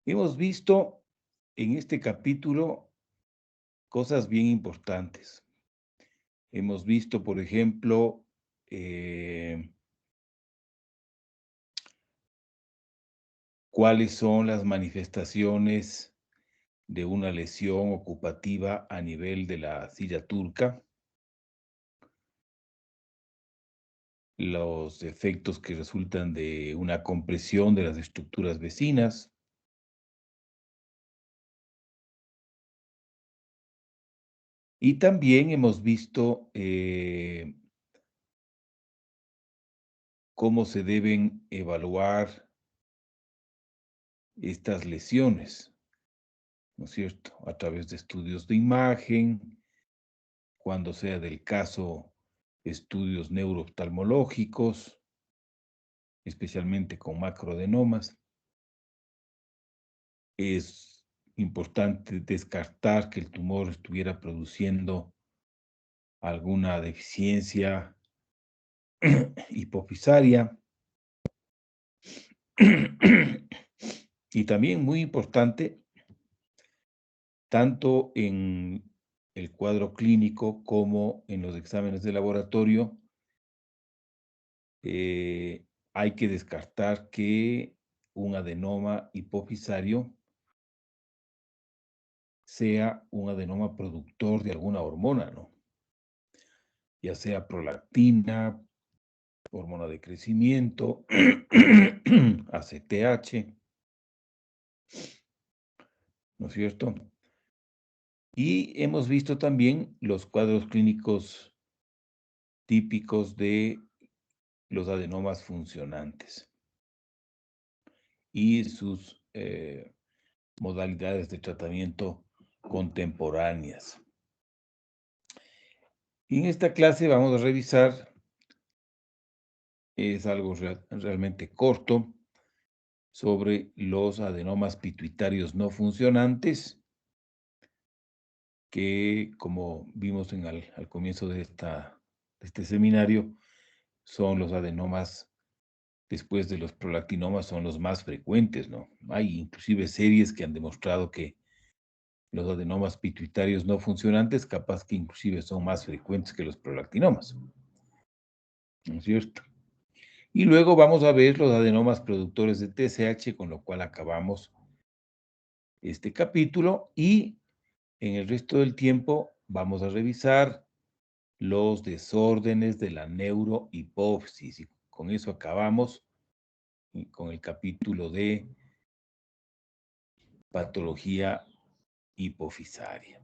Hemos visto en este capítulo cosas bien importantes. Hemos visto, por ejemplo, cuáles son las manifestaciones de una lesión ocupativa a nivel de la silla turca, los efectos que resultan de una compresión de las estructuras vecinas. Y también hemos visto cómo se deben evaluar estas lesiones, ¿no es cierto? A través de estudios de imagen, cuando sea del caso, estudios neurooftalmológicos, especialmente con macroadenomas. Es importante descartar que el tumor estuviera produciendo alguna deficiencia hipofisaria. Y también muy importante, tanto en el cuadro clínico como en los exámenes de laboratorio, hay que descartar que un adenoma hipofisario sea un adenoma productor de alguna hormona, ¿no? Ya sea prolactina, hormona de crecimiento, ACTH, ¿no es cierto? Y hemos visto también los cuadros clínicos típicos de los adenomas funcionantes y sus modalidades de tratamiento contemporáneas. Y en esta clase vamos a revisar, es algo realmente corto, sobre los adenomas pituitarios no funcionantes, que como vimos al comienzo de este seminario, son los adenomas, después de los prolactinomas, son los más frecuentes, ¿no? Hay inclusive series que han demostrado que los adenomas pituitarios no funcionantes, capaz que inclusive son más frecuentes que los prolactinomas, ¿no es cierto? Y luego vamos a ver los adenomas productores de TSH, con lo cual acabamos este capítulo, y en el resto del tiempo vamos a revisar los desórdenes de la neurohipófisis, y con eso acabamos con el capítulo de patología hipofisaria.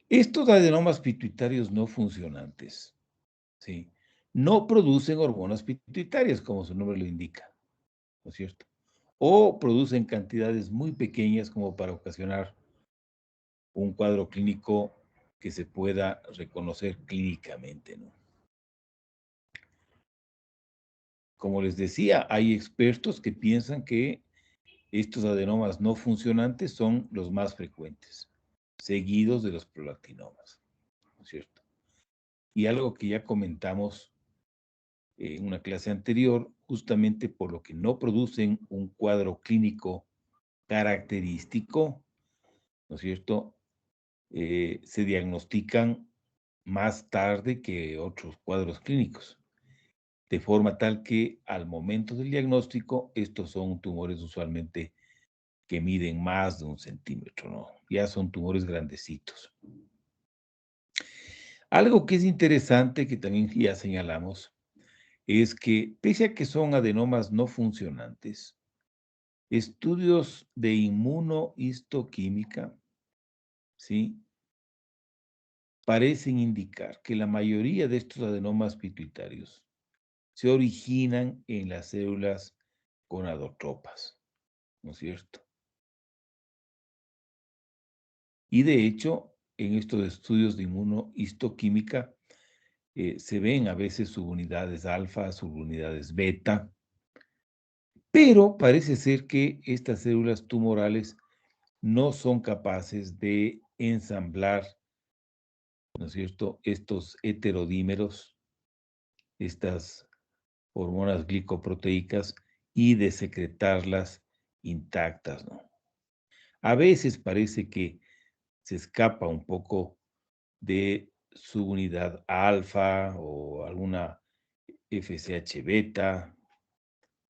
Estos adenomas pituitarios no funcionantes, ¿sí?, no producen hormonas pituitarias, como su nombre lo indica, ¿no es cierto? O producen cantidades muy pequeñas como para ocasionar un cuadro clínico que se pueda reconocer clínicamente, ¿no? Como les decía, hay expertos que piensan que estos adenomas no funcionantes son los más frecuentes, seguidos de los prolactinomas, ¿no es cierto? Y algo que ya comentamos en una clase anterior, justamente por lo que no producen un cuadro clínico característico, ¿no es cierto? Se diagnostican más tarde que otros cuadros clínicos, de forma tal que al momento del diagnóstico, estos son tumores usualmente que miden más de 1 centímetro, ¿no? Ya son tumores grandecitos. Algo que es interesante, que también ya señalamos, es que pese a que son adenomas no funcionantes, estudios de inmunohistoquímica, ¿sí?, parecen indicar que la mayoría de estos adenomas pituitarios se originan en las células gonadotropas, ¿no es cierto? Y de hecho, en estos estudios de inmunohistoquímica, se ven a veces subunidades alfa, subunidades beta, pero parece ser que estas células tumorales no son capaces de ensamblar, ¿no es cierto?, estos heterodímeros, estas hormonas glicoproteicas, y de secretarlas intactas, ¿no? A veces parece que se escapa un poco de su unidad alfa o alguna FSH beta,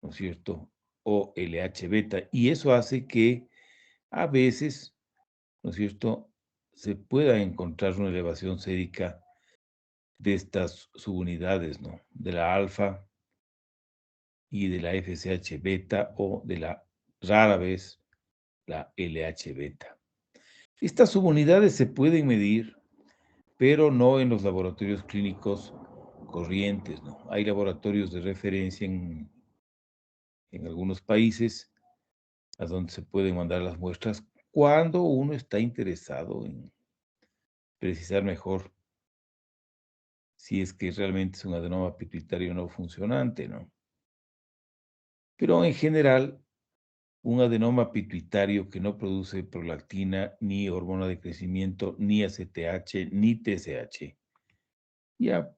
¿no es cierto? O LH beta, y eso hace que a veces, ¿no es cierto?, se pueda encontrar una elevación sérica de estas subunidades, ¿no? De la alfa y de la FSH beta o de la, rara vez, la LH beta. Estas subunidades se pueden medir, pero no en los laboratorios clínicos corrientes, ¿no? Hay laboratorios de referencia en algunos países a donde se pueden mandar las muestras cuando uno está interesado en precisar mejor si es que realmente es un adenoma pituitario no funcionante, ¿no? Pero en general, un adenoma pituitario que no produce prolactina, ni hormona de crecimiento, ni ACTH, ni TSH, ya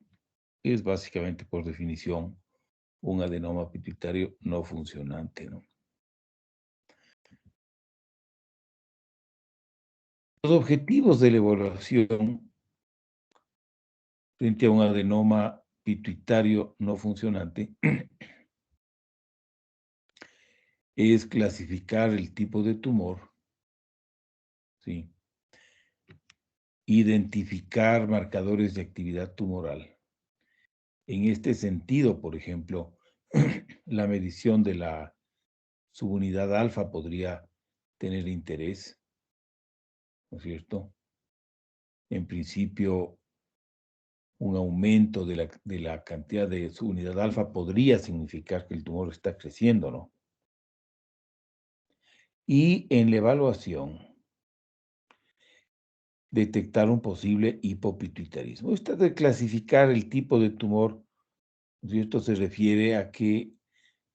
es básicamente por definición un adenoma pituitario no funcionante, ¿no? Los objetivos de la evaluación frente a un adenoma pituitario no funcionante es clasificar el tipo de tumor, ¿sí? Identificar marcadores de actividad tumoral. En este sentido, por ejemplo, la medición de la subunidad alfa podría tener interés, ¿no es cierto? En principio, un aumento de la cantidad de subunidad alfa podría significar que el tumor está creciendo, ¿no? Y en la evaluación, detectar un posible hipopituitarismo. Esto de clasificar el tipo de tumor, ¿no es cierto?, se refiere a que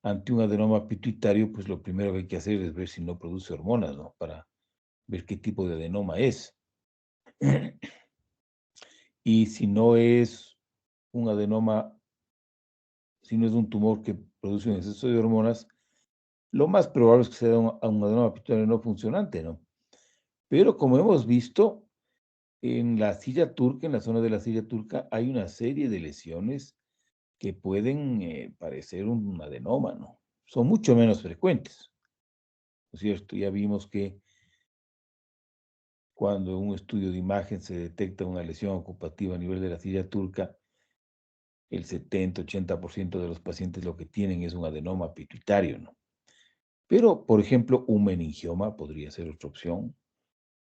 ante un adenoma pituitario, pues lo primero que hay que hacer es ver si no produce hormonas, ¿no? Para ver qué tipo de adenoma es. Y si no es un adenoma, si no es un tumor que produce un exceso de hormonas, lo más probable es que sea un adenoma pituitario no funcionante, ¿no? Pero como hemos visto, en la silla turca, en la zona de la silla turca, hay una serie de lesiones que pueden parecer un adenoma, ¿no? Son mucho menos frecuentes, ¿no es cierto? Ya vimos que cuando en un estudio de imagen se detecta una lesión ocupativa a nivel de la silla turca, el 70-80% de los pacientes lo que tienen es un adenoma pituitario, ¿no? Pero, por ejemplo, un meningioma podría ser otra opción,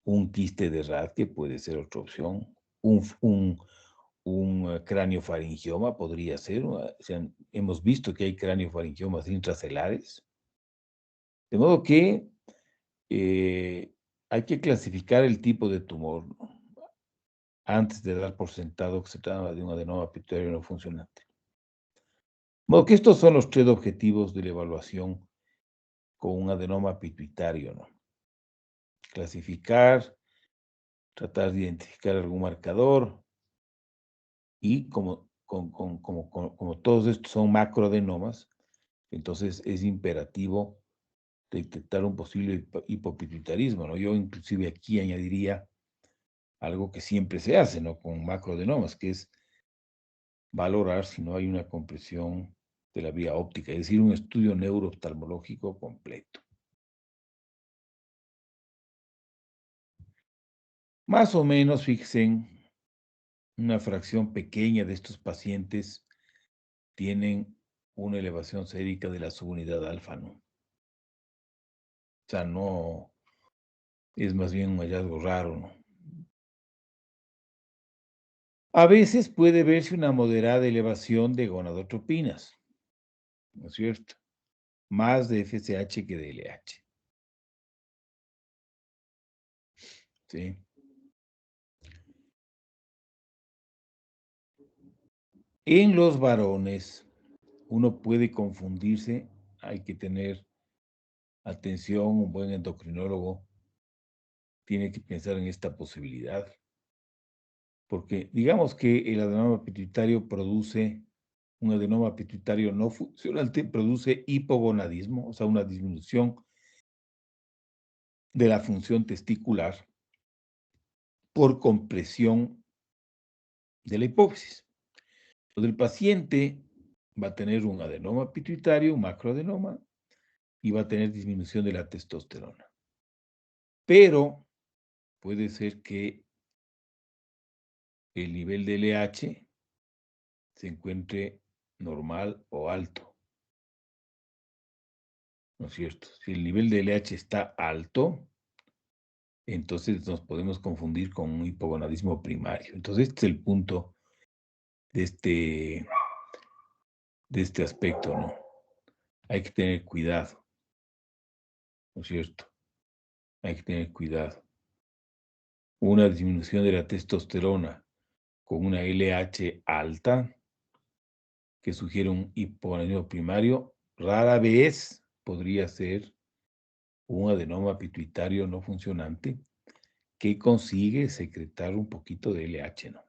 un quiste de Rathke puede ser otra opción, un craniofaringioma podría ser, o sea, hemos visto que hay craniofaringiomas intracelares, de modo que hay que clasificar el tipo de tumor, ¿no?, antes de dar por sentado que se trata de un adenoma pituitario no funcionante. De modo que estos son los 3 objetivos de la evaluación con un adenoma pituitario, ¿no? Clasificar, tratar de identificar algún marcador y como todos estos son macroadenomas, entonces es imperativo detectar un posible hipopituitarismo, ¿no? Yo inclusive aquí añadiría algo que siempre se hace, ¿no?, con macroadenomas, que es valorar si no hay una compresión de la vía óptica, es decir, un estudio neurooftalmológico completo. Más o menos, fíjense, una fracción pequeña de estos pacientes tienen una elevación sérica de la subunidad alfa, ¿no? O sea, no, es más bien un hallazgo raro, ¿no? A veces puede verse una moderada elevación de gonadotropinas, ¿no es cierto? Más de FSH que de LH, ¿sí? En los varones, uno puede confundirse, hay que tener atención, un buen endocrinólogo tiene que pensar en esta posibilidad, porque digamos que el adenoma pituitario produce un adenoma pituitario no funcionante produce hipogonadismo, o sea, una disminución de la función testicular por compresión de la hipófisis. Entonces, el paciente va a tener un adenoma pituitario, un macroadenoma, y va a tener disminución de la testosterona. Pero puede ser que el nivel de LH se encuentre normal o alto, ¿no es cierto? Si el nivel de LH está alto, entonces nos podemos confundir con un hipogonadismo primario. Entonces, este es el punto de este aspecto, ¿no? Hay que tener cuidado, ¿no es cierto? Hay que tener cuidado. Una disminución de la testosterona con una LH alta, que sugiere un hipogonadismo primario, rara vez podría ser un adenoma pituitario no funcionante que consigue secretar un poquito de LH, ¿no?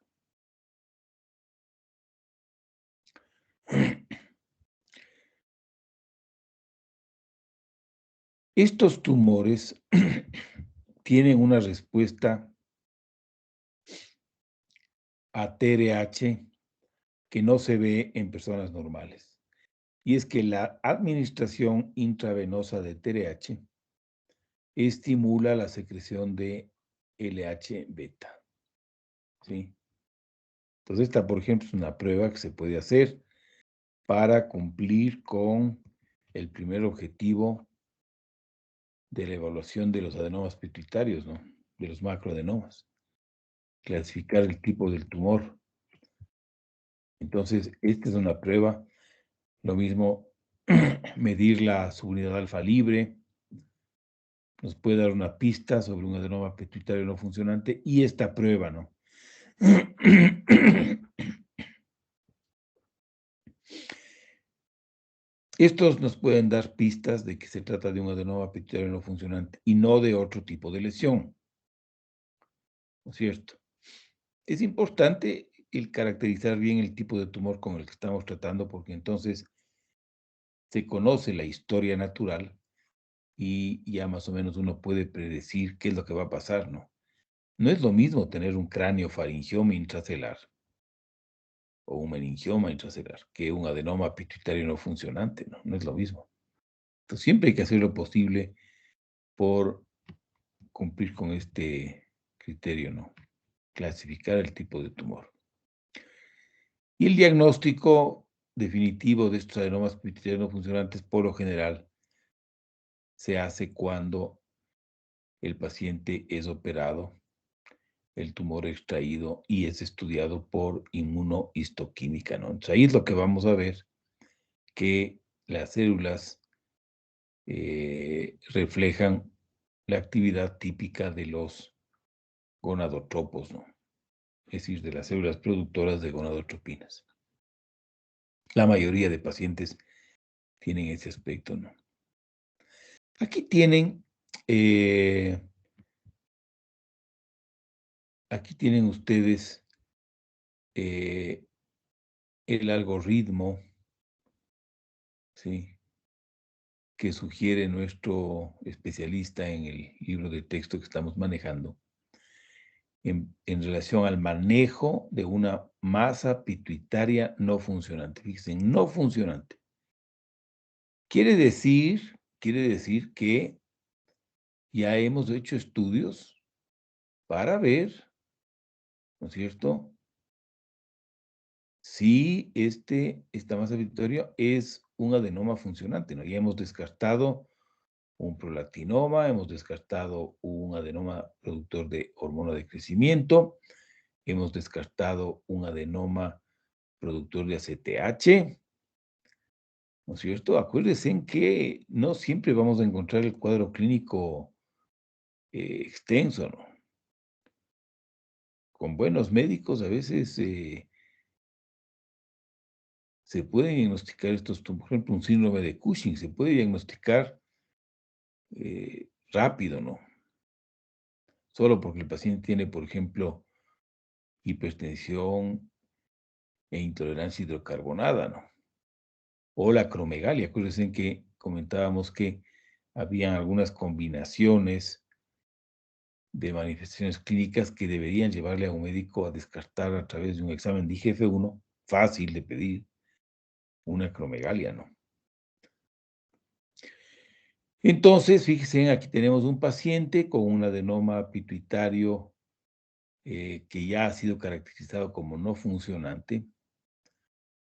Estos tumores tienen una respuesta a TRH que no se ve en personas normales. Y es que la administración intravenosa de TRH estimula la secreción de LH beta, ¿sí? Entonces, esta, por ejemplo, es una prueba que se puede hacer para cumplir con el primer objetivo de la evaluación de los adenomas pituitarios, ¿no? De los macroadenomas. Clasificar el tipo del tumor. Entonces, esta es una prueba. Lo mismo, medir la subunidad alfa libre nos puede dar una pista sobre un adenoma pituitario no funcionante y esta prueba, ¿no? Estos nos pueden dar pistas de que se trata de un adenoma pituitario no funcionante y no de otro tipo de lesión, ¿no es cierto? Es importante el caracterizar bien el tipo de tumor con el que estamos tratando, porque entonces se conoce la historia natural y ya más o menos uno puede predecir qué es lo que va a pasar, ¿no? No es lo mismo tener un cráneo faringioma intracelular o un meningioma intracelular que un adenoma pituitario no funcionante, ¿no? No es lo mismo. Entonces siempre hay que hacer lo posible por cumplir con este criterio, ¿no? Clasificar el tipo de tumor. Y el diagnóstico definitivo de estos adenomas pituitarios no funcionantes, por lo general, se hace cuando el paciente es operado, el tumor extraído y es estudiado por inmunohistoquímica, ¿no? Entonces, ahí es lo que vamos a ver, que las células reflejan la actividad típica de los gonadotropos, ¿no? Es decir, de las células productoras de gonadotropinas. La mayoría de pacientes tienen ese aspecto, ¿no? Aquí tienen, eh, aquí tienen ustedes el algoritmo, ¿sí? Que sugiere nuestro especialista en el libro de texto que estamos manejando en relación al manejo de una masa pituitaria no funcionante. Fíjense, no funcionante. Quiere decir que ya hemos hecho estudios para ver, ¿no es cierto?, si esta masa pituitaria es un adenoma funcionante, ¿no? Ya hemos descartado un prolactinoma, hemos descartado un adenoma productor de hormona de crecimiento, hemos descartado un adenoma productor de ACTH, ¿no es cierto? Acuérdense en que no siempre vamos a encontrar el cuadro clínico extenso, ¿no? Con buenos médicos a veces se pueden diagnosticar estos tumores, por ejemplo, un síndrome de Cushing, se puede diagnosticar rápido, ¿no? Solo porque el paciente tiene, por ejemplo, hipertensión, e intolerancia hidrocarbonada, ¿no? O la acromegalia. Acuérdense que comentábamos que habían algunas combinaciones de manifestaciones clínicas que deberían llevarle a un médico a descartar a través de un examen de IGF-1, fácil de pedir, una acromegalia, ¿no? Entonces, fíjense, aquí tenemos un paciente con un adenoma pituitario que ya ha sido caracterizado como no funcionante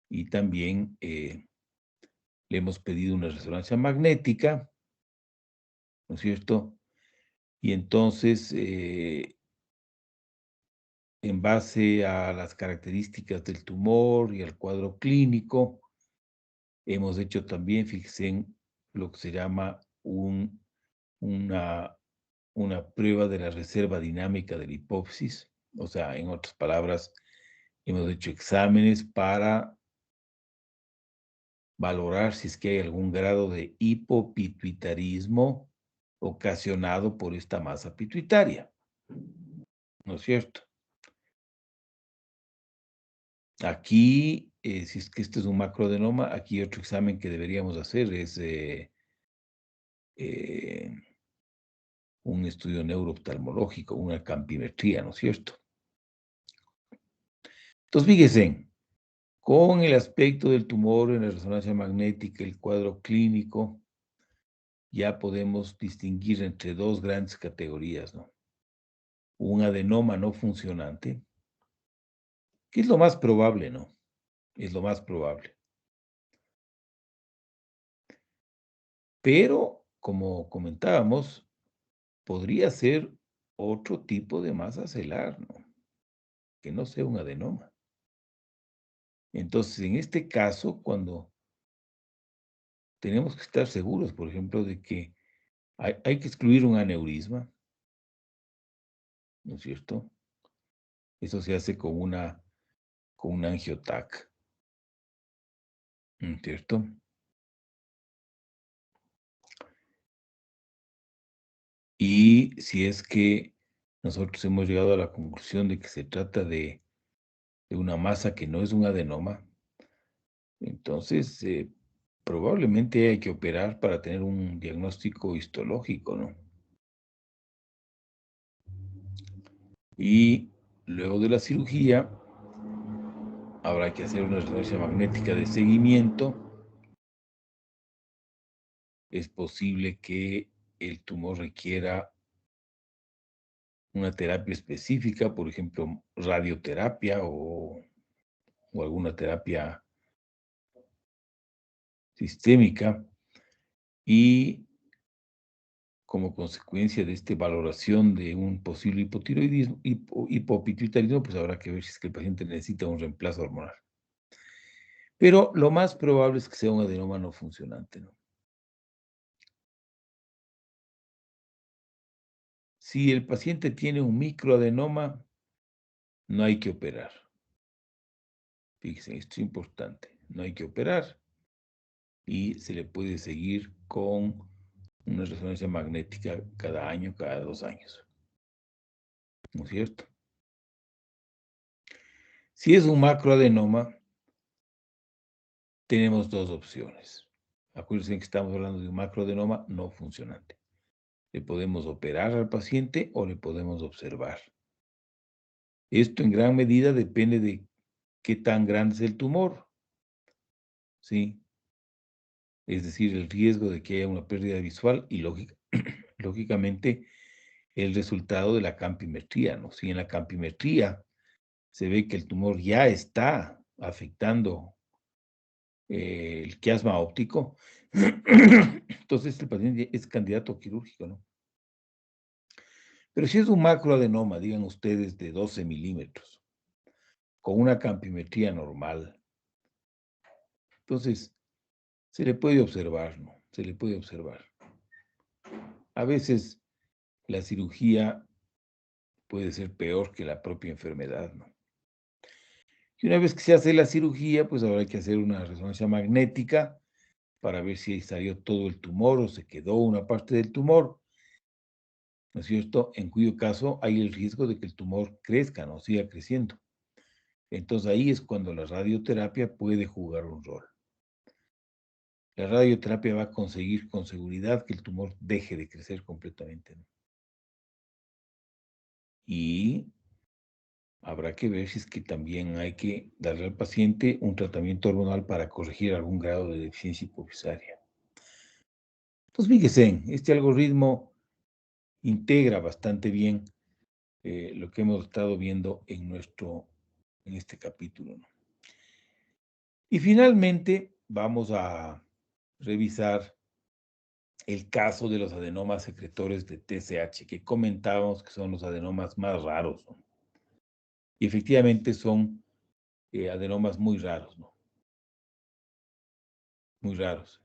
y también le hemos pedido una resonancia magnética, ¿no es cierto? Y entonces, en base a las características del tumor y al cuadro clínico, hemos hecho también, fíjense, en lo que se llama una, una prueba de la reserva dinámica de la hipófisis. O sea, en otras palabras, hemos hecho exámenes para valorar si es que hay algún grado de hipopituitarismo ocasionado por esta masa pituitaria, ¿no es cierto? Aquí, si es que este es un macroadenoma, aquí otro examen que deberíamos hacer es eh, un estudio neurooftalmológico, una campimetría, ¿no es cierto? Entonces, fíjense, con el aspecto del tumor en la resonancia magnética, el cuadro clínico, ya podemos distinguir entre dos grandes categorías, ¿no? Un adenoma no funcionante, que es lo más probable, ¿no? Es lo más probable. Pero, como comentábamos, podría ser otro tipo de masa celular, ¿no? Que no sea un adenoma. Entonces, en este caso, cuando tenemos que estar seguros, por ejemplo, de que hay que excluir un aneurisma, ¿no es cierto? Eso se hace con un angiotac, ¿no es cierto? Y si es que nosotros hemos llegado a la conclusión de que se trata de una masa que no es un adenoma, entonces probablemente hay que operar para tener un diagnóstico histológico, ¿no? Y luego de la cirugía habrá que hacer una resonancia magnética de seguimiento. Es posible que el tumor requiera una terapia específica, por ejemplo, radioterapia o alguna terapia sistémica, y como consecuencia de esta valoración de un posible hipotiroidismo, hipopituitarismo, pues habrá que ver si es que el paciente necesita un reemplazo hormonal. Pero lo más probable es que sea un adenoma no funcionante, ¿no? Si el paciente tiene un microadenoma, no hay que operar. Fíjense, esto es importante. No hay que operar y se le puede seguir con una resonancia magnética cada año, cada 2 años. ¿No es cierto? Si es un macroadenoma, tenemos dos opciones. Acuérdense que estamos hablando de un macroadenoma no funcionante. Le podemos operar al paciente o le podemos observar. Esto en gran medida depende de qué tan grande es el tumor, ¿sí? Es decir, el riesgo de que haya una pérdida visual y lógicamente el resultado de la campimetría, ¿no? Si en la campimetría se ve que el tumor ya está afectando el quiasma óptico, entonces el paciente es candidato quirúrgico, ¿no? Pero si es un macroadenoma, digan ustedes, de 12 milímetros, con una campimetría normal, entonces se le puede observar, ¿no? Se le puede observar. A veces la cirugía puede ser peor que la propia enfermedad, ¿no? Y una vez que se hace la cirugía, pues ahora hay que hacer una resonancia magnética para ver si salió todo el tumor o se quedó una parte del tumor, ¿no es cierto? En cuyo caso hay el riesgo de que el tumor crezca, ¿no? Siga creciendo. Entonces ahí es cuando la radioterapia puede jugar un rol. La radioterapia va a conseguir con seguridad que el tumor deje de crecer completamente, ¿no? Y habrá que ver si es que también hay que darle al paciente un tratamiento hormonal para corregir algún grado de deficiencia hipofisaria. Entonces, fíjese, este algoritmo integra bastante bien lo que hemos estado viendo en este capítulo, ¿no? Y finalmente vamos a revisar el caso de los adenomas secretores de TSH, que comentábamos que son los adenomas más raros, ¿no? Y efectivamente son adenomas muy raros, ¿no? Muy raros.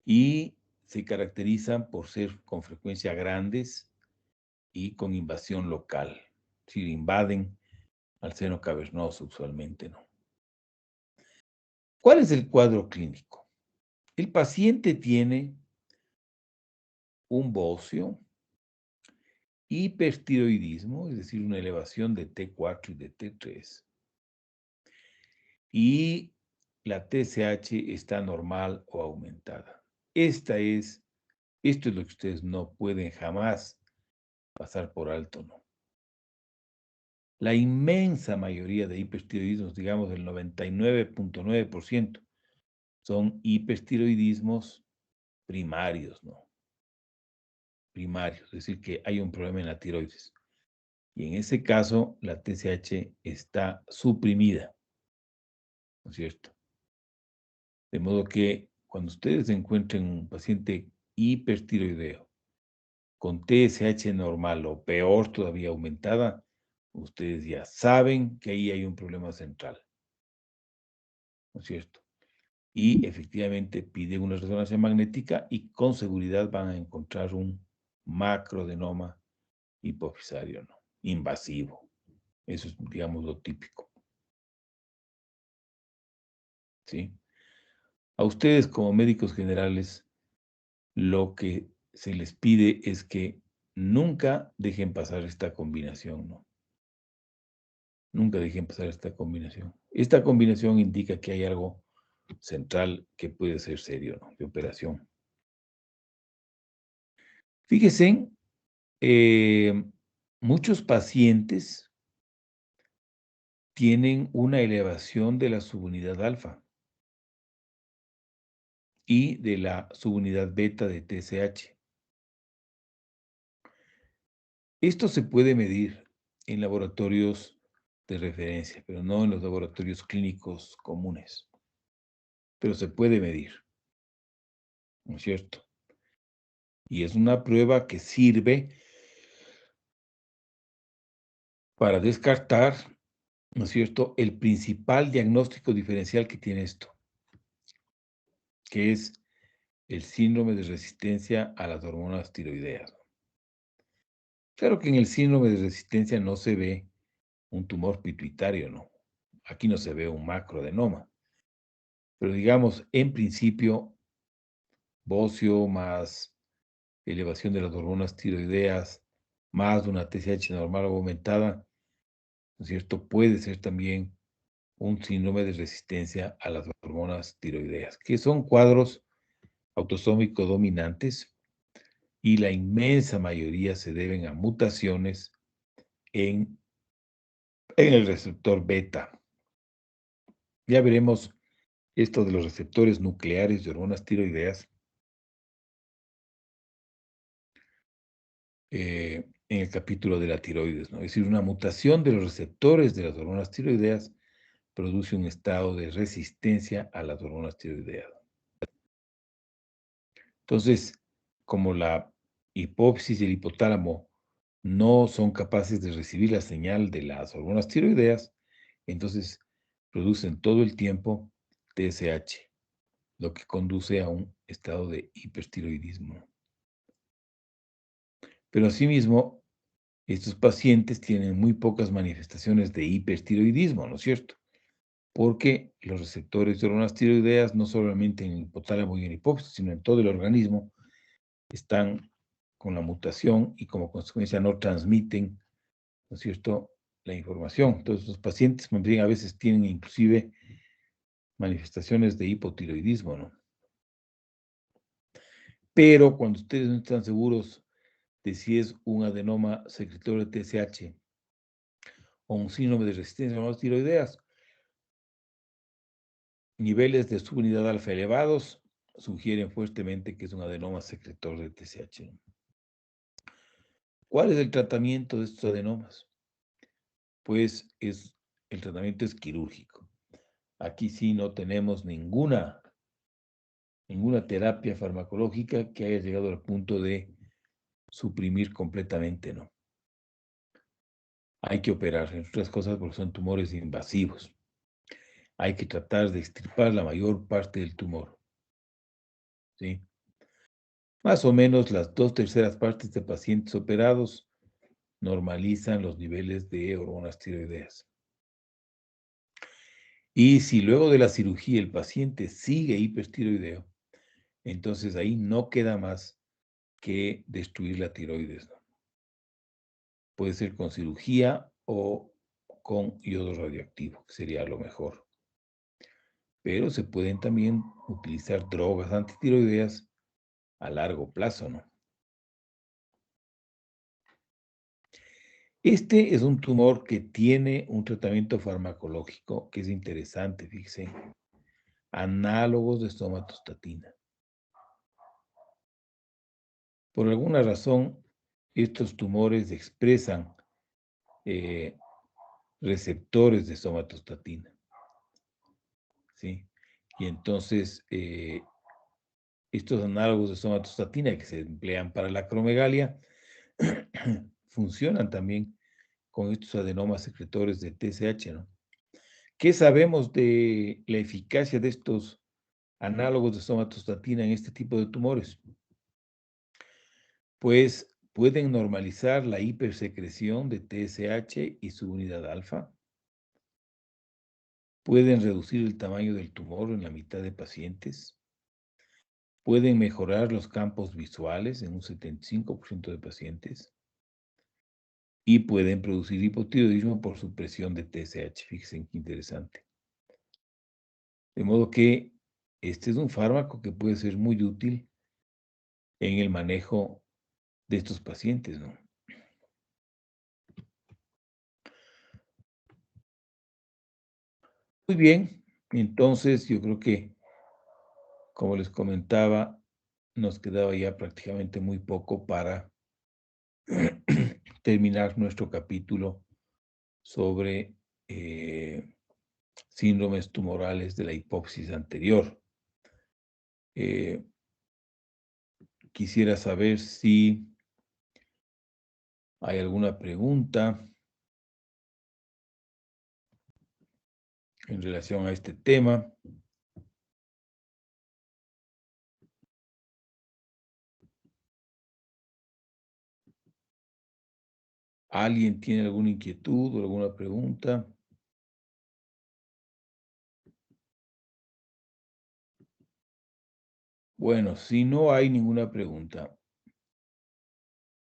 Y se caracterizan por ser con frecuencia grandes y con invasión local. Es decir, invaden al seno cavernoso usualmente, ¿no? ¿Cuál es el cuadro clínico? El paciente tiene un bocio, hipertiroidismo, es decir, una elevación de T4 y de T3, y la TSH está normal o aumentada. Esto es lo que ustedes no pueden jamás pasar por alto, ¿no? La inmensa mayoría de hipertiroidismos, digamos el 99.9%, son hipertiroidismos primarios, ¿no? Primarios, es decir, que hay un problema en la tiroides. Y en ese caso, la TSH está suprimida, ¿no es cierto? De modo que cuando ustedes encuentren un paciente hipertiroideo con TSH normal o peor todavía aumentada, ustedes ya saben que ahí hay un problema central, ¿no es cierto? Y efectivamente piden una resonancia magnética y con seguridad van a encontrar un macroadenoma hipofisario, ¿no? Invasivo. Eso es, digamos, lo típico, ¿sí? A ustedes como médicos generales, lo que se les pide es que nunca dejen pasar esta combinación, ¿no? Nunca dejen pasar esta combinación. Esta combinación indica que hay algo central que puede ser serio, ¿no? De operación. Fíjense, muchos pacientes tienen una elevación de la subunidad alfa y de la subunidad beta de TSH. Esto se puede medir en laboratorios de referencia, pero no en los laboratorios clínicos comunes. Pero se puede medir, ¿no es cierto? Y es una prueba que sirve para descartar, ¿no es cierto?, el principal diagnóstico diferencial que tiene esto, que es el síndrome de resistencia a las hormonas tiroideas. Claro que en el síndrome de resistencia no se ve un tumor pituitario, ¿no? Aquí no se ve un macroadenoma. Pero digamos, en principio, bocio más elevación de las hormonas tiroideas, más una TSH normal o aumentada, ¿no es cierto? Puede ser también un síndrome de resistencia a las hormonas tiroideas, que son cuadros autosómicos dominantes y la inmensa mayoría se deben a mutaciones en, en el receptor beta. Ya veremos esto de los receptores nucleares de hormonas tiroideas en el capítulo de la tiroides, ¿no? Es decir, una mutación de los receptores de las hormonas tiroideas produce un estado de resistencia a las hormonas tiroideas. Entonces, como la hipófisis y el hipotálamo no son capaces de recibir la señal de las hormonas tiroideas, entonces producen todo el tiempo TSH, lo que conduce a un estado de hipertiroidismo. Pero asimismo, estos pacientes tienen muy pocas manifestaciones de hipertiroidismo, ¿no es cierto? Porque los receptores de hormonas tiroideas, no solamente en el hipotálamo y en el hipófisis, sino en todo el organismo, están con la mutación y como consecuencia no transmiten, ¿no es cierto?, la información. Entonces, los pacientes también a veces tienen inclusive manifestaciones de hipotiroidismo, ¿no? Pero cuando ustedes no están seguros de si es un adenoma secretorio de TSH o un síndrome de resistencia a hormonas tiroideas, niveles de subunidad alfa elevados sugieren fuertemente que es un adenoma secretor de TSH. ¿Cuál es el tratamiento de estos adenomas? Pues el tratamiento es quirúrgico. Aquí sí no tenemos ninguna terapia farmacológica que haya llegado al punto de suprimir completamente, ¿no? Hay que operar, entre otras cosas, porque son tumores invasivos. Hay que tratar de extirpar la mayor parte del tumor, ¿sí? Más o menos las 2/3 partes de pacientes operados normalizan los niveles de hormonas tiroideas. Y si luego de la cirugía el paciente sigue hipertiroideo, entonces ahí no queda más que destruir la tiroides, ¿no? Puede ser con cirugía o con yodo radioactivo, que sería lo mejor. Pero se pueden también utilizar drogas antitiroideas a largo plazo, ¿no? Este es un tumor que tiene un tratamiento farmacológico que es interesante, fíjense, análogos de somatostatina. Por alguna razón, estos tumores expresan receptores de somatostatina, ¿sí? Y entonces, estos análogos de somatostatina que se emplean para la acromegalia funcionan también con estos adenomas secretores de TSH, ¿no? ¿Qué sabemos de la eficacia de estos análogos de somatostatina en este tipo de tumores? Pues pueden normalizar la hipersecreción de TSH y su unidad alfa, pueden reducir el tamaño del tumor en la mitad de pacientes, pueden mejorar los campos visuales en un 75% de pacientes y pueden producir hipotiroidismo por supresión de TSH. Fíjense qué interesante. De modo que este es un fármaco que puede ser muy útil en el manejo de estos pacientes, ¿no? Muy bien, entonces yo creo que, como les comentaba, nos quedaba ya prácticamente muy poco para terminar nuestro capítulo sobre síndromes tumorales de la hipófisis anterior. Quisiera saber si hay alguna pregunta en relación a este tema. ¿Alguien tiene alguna inquietud o alguna pregunta? Bueno, si no hay ninguna pregunta,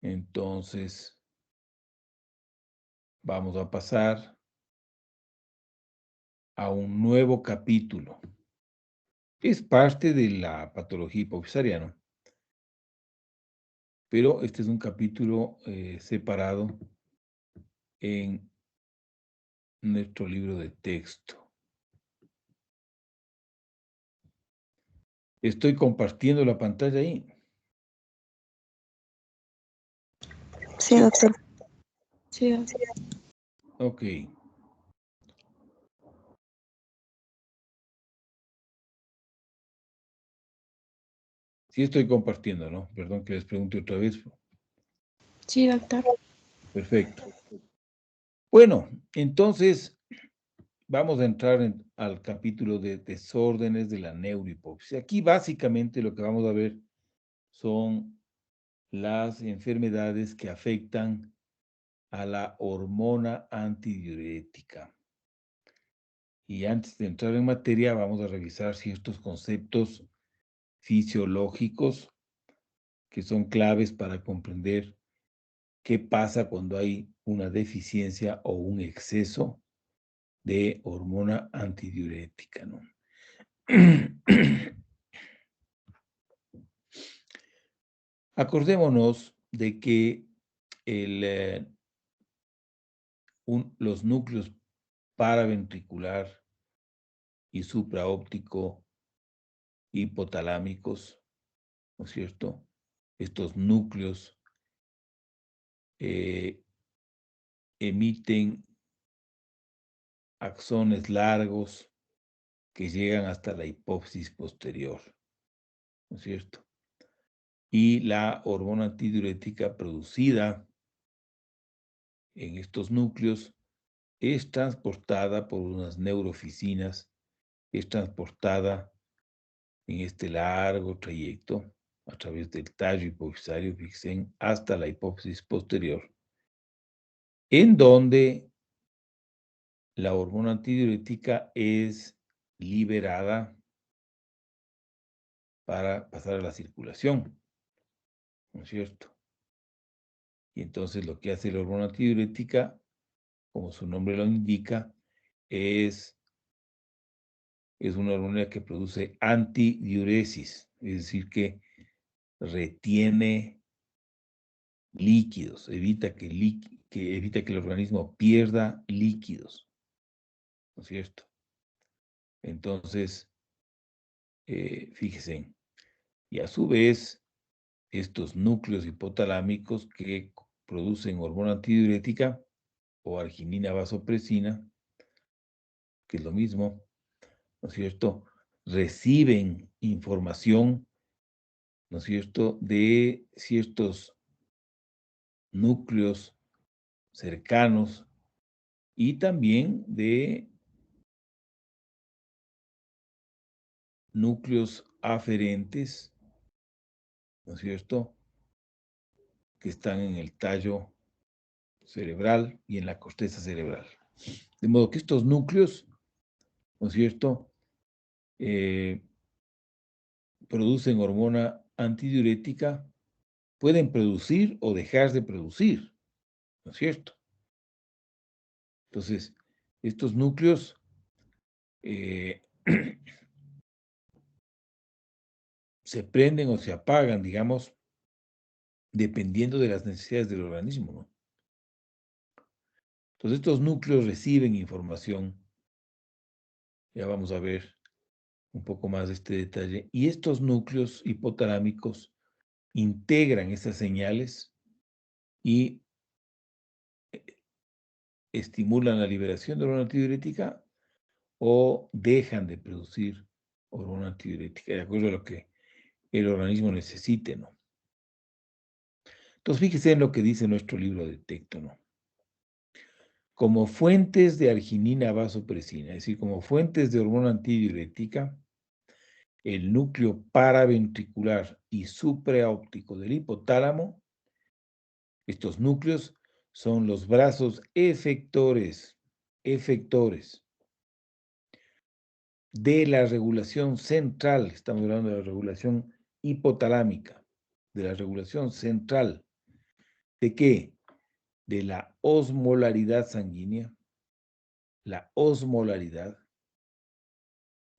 entonces vamos a pasar a un nuevo capítulo. Es parte de la patología hipofisariana, ¿no? Pero este es un capítulo separado en nuestro libro de texto. Estoy compartiendo la pantalla ahí. Sí, doctor. Sí, doctor. Ok. Sí estoy compartiendo, ¿no? Perdón que les pregunte otra vez. Sí, doctor. Perfecto. Bueno, entonces vamos a entrar al capítulo de desórdenes de la neurohipófisis. Aquí básicamente lo que vamos a ver son las enfermedades que afectan a la hormona antidiurética. Y antes de entrar en materia, vamos a revisar ciertos conceptos fisiológicos que son claves para comprender qué pasa cuando hay una deficiencia o un exceso de hormona antidiurética, ¿no? Acordémonos de que los núcleos paraventricular y supraóptico hipotalámicos, ¿no es cierto? Estos núcleos emiten axones largos que llegan hasta la hipófisis posterior, ¿no es cierto? Y la hormona antidiurética producida en estos núcleos es transportada por unas neurofisinas, es transportada en este largo trayecto a través del tallo hipofisario, fíjense, hasta la hipófisis posterior, en donde la hormona antidiurética es liberada para pasar a la circulación, ¿no es cierto? Y entonces lo que hace la hormona antidiurética, como su nombre lo indica, es una hormona que produce antidiuresis, es decir, que retiene líquidos, evita que el organismo pierda líquidos, ¿no es cierto? Entonces, fíjense, y a su vez, estos núcleos hipotalámicos que producen hormona antidiurética o arginina vasopresina, que es lo mismo, ¿no es cierto? Reciben información, ¿no es cierto?, de ciertos núcleos cercanos y también de núcleos aferentes, ¿no es cierto?, que están en el tallo cerebral y en la corteza cerebral. De modo que estos núcleos, ¿no es cierto?, producen hormona antidiurética, pueden producir o dejar de producir, ¿no es cierto? Entonces, estos núcleos se prenden o se apagan, digamos, dependiendo de las necesidades del organismo, ¿no? Entonces, estos núcleos reciben información. Ya vamos a ver un poco más de este detalle. Y estos núcleos hipotalámicos integran esas señales y estimulan la liberación de hormona antidiurética o dejan de producir hormona antidiurética, de acuerdo a lo que el organismo necesite, ¿no? Entonces, fíjese en lo que dice nuestro libro de texto, ¿no? Como fuentes de arginina vasopresina, es decir, como fuentes de hormona antidiurética, el núcleo paraventricular y supraóptico del hipotálamo, estos núcleos son los brazos efectores de la regulación central, estamos hablando de la regulación hipotalámica, de la regulación central. ¿De qué? De la osmolaridad sanguínea, la osmolaridad,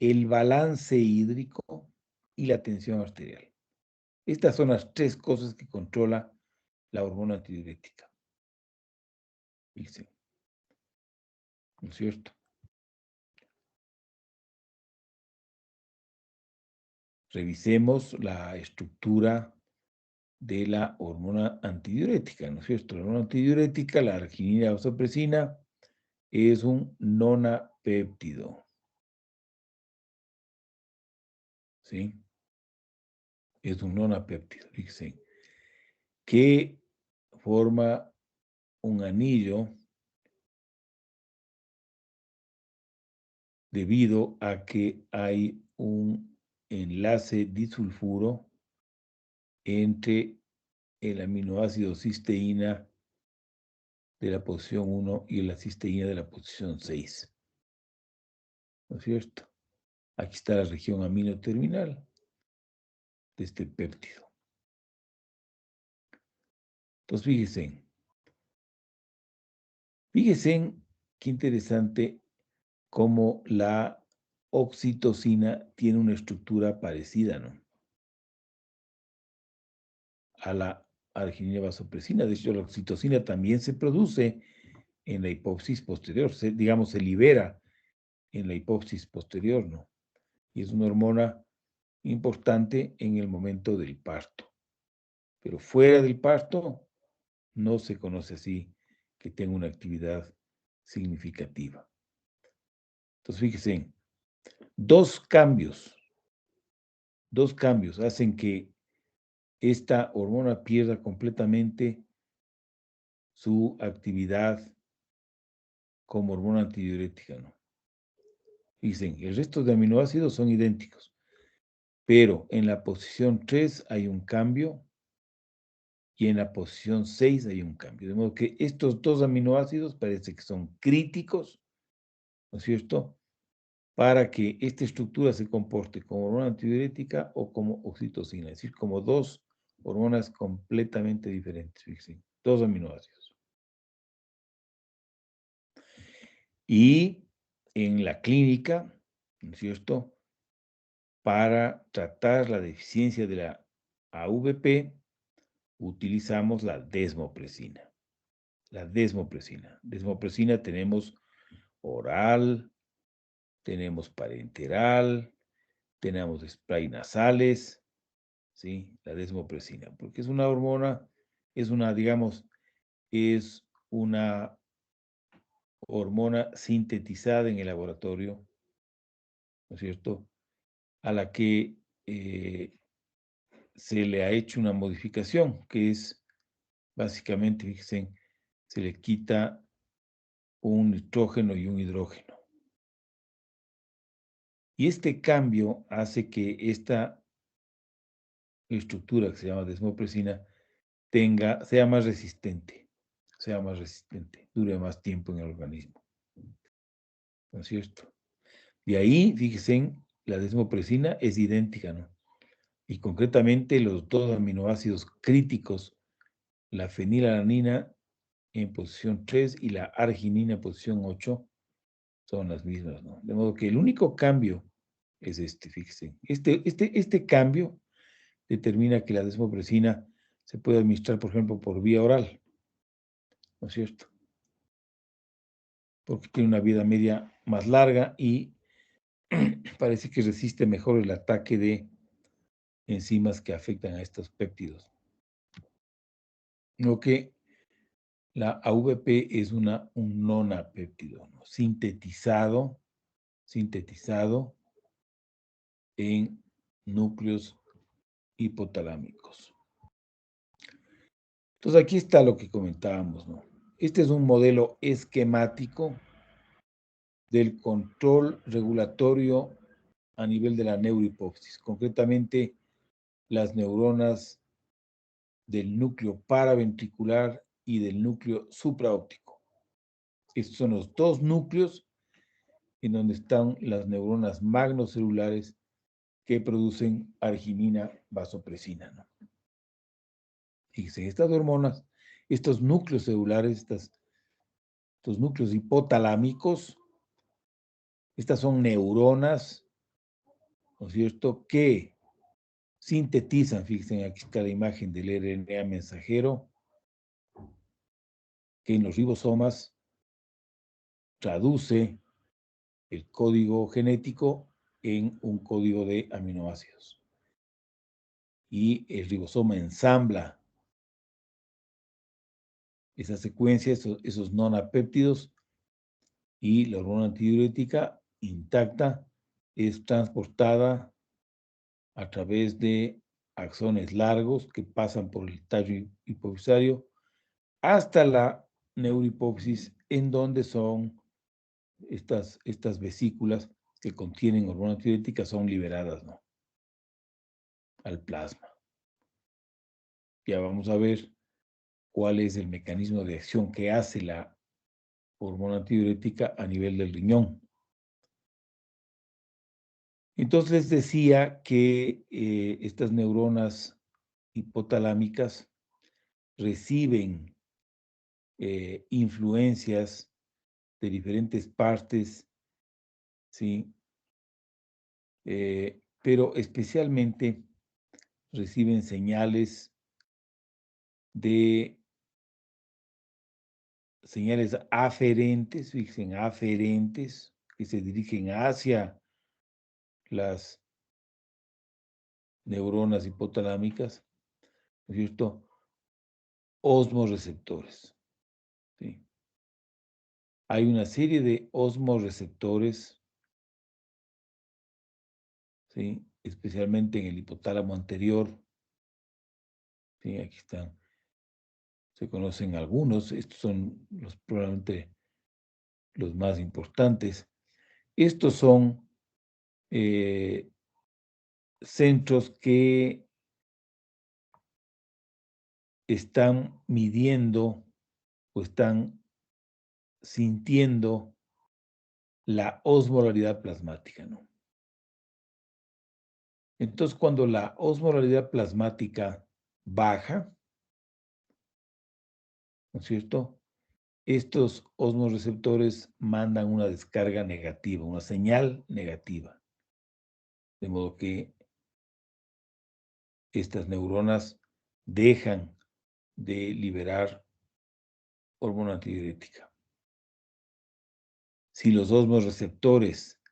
el balance hídrico y la tensión arterial. Estas son las tres cosas que controla la hormona antidiurética. Fíjense, ¿no es cierto? Revisemos la estructura de la hormona antidiurética, ¿no es cierto? La hormona antidiurética, la arginina vasopresina, es un nonapéptido, ¿sí? Es un nonapéptido, fíjense, que forma un anillo debido a que hay un enlace disulfuro entre el aminoácido cisteína de la posición 1 y la cisteína de la posición 6. ¿No es cierto? Aquí está la región amino terminal de este péptido. Entonces, fíjense, Fíjense qué interesante cómo la oxitocina tiene una estructura parecida, ¿no?, a la arginina vasopresina. De hecho, la oxitocina también se produce en la hipófisis posterior, digamos, se libera en la hipófisis posterior, ¿no? Y es una hormona importante en el momento del parto. Pero fuera del parto no se conoce así que tenga una actividad significativa. Entonces, fíjense, dos cambios hacen que esta hormona pierda completamente su actividad como hormona antidiurética, ¿no? Dicen, el resto de aminoácidos son idénticos, pero en la posición 3 hay un cambio y en la posición 6 hay un cambio. De modo que estos dos aminoácidos parece que son críticos, ¿no es cierto?, para que esta estructura se comporte como hormona antidiurética o como oxitocina, es decir, como dos hormonas completamente diferentes, fíjense, dos aminoácidos. Y en la clínica, ¿no es cierto?, para tratar la deficiencia de la AVP, utilizamos la desmopresina. La desmopresina. Desmopresina tenemos oral, tenemos parenteral, tenemos spray nasales, ¿sí? La desmopresina, porque es una hormona, digamos, es una hormona sintetizada en el laboratorio, ¿no es cierto?, a la que se le ha hecho una modificación, que es básicamente, fíjense, se le quita un nitrógeno y un hidrógeno. Y este cambio hace que esta estructura que se llama desmopresina sea más resistente, dure más tiempo en el organismo, ¿no es cierto? Y ahí, fíjense, la desmopresina es idéntica, ¿no? Y concretamente los dos aminoácidos críticos, la fenilalanina en posición 3 y la arginina en posición 8, son las mismas, ¿no? De modo que el único cambio es fíjense. Este cambio determina que la desmopresina se puede administrar, por ejemplo, por vía oral, ¿no es cierto?, porque tiene una vida media más larga y parece que resiste mejor el ataque de enzimas que afectan a estos péptidos. Lo que la AVP es un nonapéptido, ¿no?, sintetizado en núcleos hipotalámicos. Entonces, aquí está lo que comentábamos, ¿no? Este es un modelo esquemático del control regulatorio a nivel de la neurohipófisis, concretamente las neuronas del núcleo paraventricular y del núcleo supraóptico. Estos son los dos núcleos en donde están las neuronas magnocelulares que producen arginina vasopresina, ¿no? Fíjense, estas hormonas, estos núcleos celulares, estos núcleos hipotalámicos, estas son neuronas, ¿no es cierto?, que sintetizan, fíjense, aquí está la imagen del RNA mensajero, que en los ribosomas traduce el código genético en un código de aminoácidos. Y el ribosoma ensambla esa secuencia, esos nonapéptidos, y la hormona antidiurética intacta es transportada a través de axones largos que pasan por el tallo hipofisario hasta la neurohipófisis, en donde son estas vesículas que contienen hormona antidiurética son liberadas, ¿no?, al plasma. Ya vamos a ver cuál es el mecanismo de acción que hace la hormona antidiurética a nivel del riñón. Entonces les decía que estas neuronas hipotalámicas reciben influencias de diferentes partes, ¿sí? Pero especialmente reciben señales aferentes, fíjense, aferentes, que se dirigen hacia las neuronas hipotalámicas, ¿no es cierto? Osmoreceptores, ¿sí? Hay una serie de osmoreceptores, ¿sí? Especialmente en el hipotálamo anterior, ¿sí? Aquí están, se conocen algunos, estos son probablemente los más importantes. Estos son centros que están midiendo o están sintiendo la osmolaridad plasmática, ¿no? Entonces, cuando la osmolaridad plasmática baja, ¿no es cierto? Estos osmoreceptores mandan una descarga negativa, una señal negativa. De modo que estas neuronas dejan de liberar hormona antidiurética. Si los osmoreceptores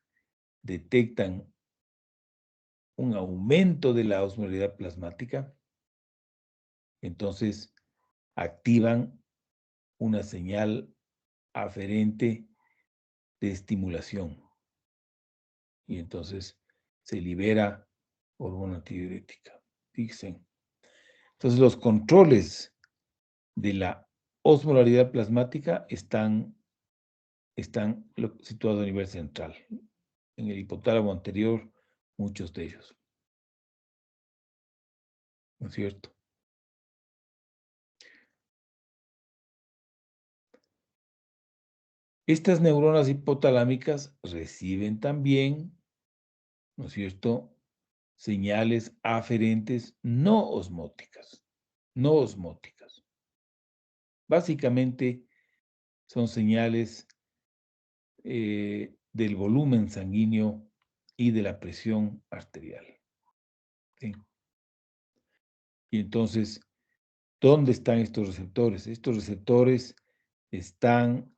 detectan un aumento de la osmolaridad plasmática, entonces activan una señal aferente de estimulación y entonces se libera hormona antidiurética. Fíjense. Entonces los controles de la osmolaridad plasmática están situados a nivel central. En el hipotálamo anterior, muchos de ellos. ¿No es cierto? Estas neuronas hipotalámicas reciben también, ¿no es cierto?, señales aferentes no osmóticas. No osmóticas. Básicamente son señales del volumen sanguíneo y de la presión arterial. ¿Sí? Y entonces, ¿dónde están estos receptores? Estos receptores están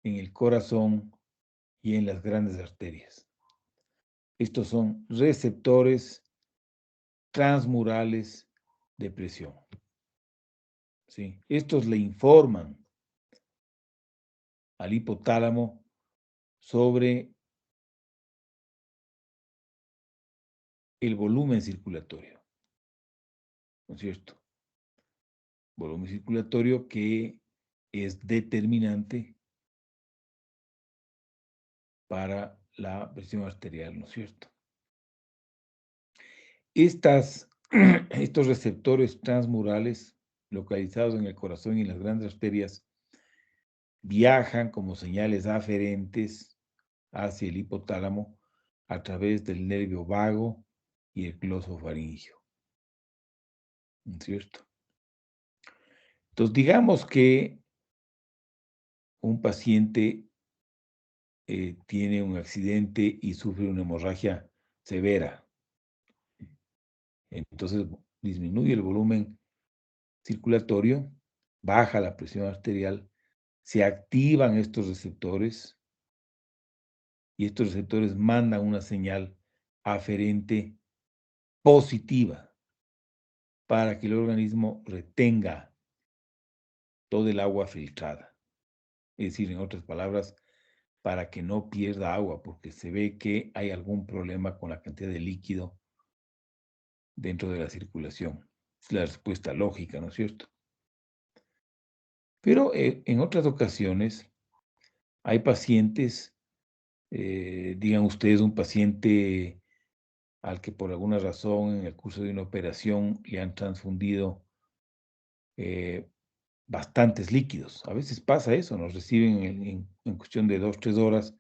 en el corazón y en las grandes arterias. Estos son receptores transmurales de presión. ¿Sí? Estos le informan al hipotálamo sobre el volumen circulatorio. ¿No es cierto? Volumen circulatorio que es determinante para la presión arterial, ¿no es cierto? Estos receptores transmurales localizados en el corazón y en las grandes arterias viajan como señales aferentes hacia el hipotálamo a través del nervio vago y el glosofaringio. ¿No es cierto? Entonces, digamos que un paciente tiene un accidente y sufre una hemorragia severa. Entonces, disminuye el volumen circulatorio, baja la presión arterial, se activan estos receptores y estos receptores mandan una señal aferente positiva para que el organismo retenga todo el agua filtrada. Es decir, en otras palabras, para que no pierda agua, porque se ve que hay algún problema con la cantidad de líquido dentro de la circulación. Es la respuesta lógica, ¿no es cierto? Pero en otras ocasiones hay pacientes, digan ustedes, un paciente al que por alguna razón en el curso de una operación le han transfundido bastantes líquidos. A veces pasa eso, nos reciben en cuestión de 2, 3 horas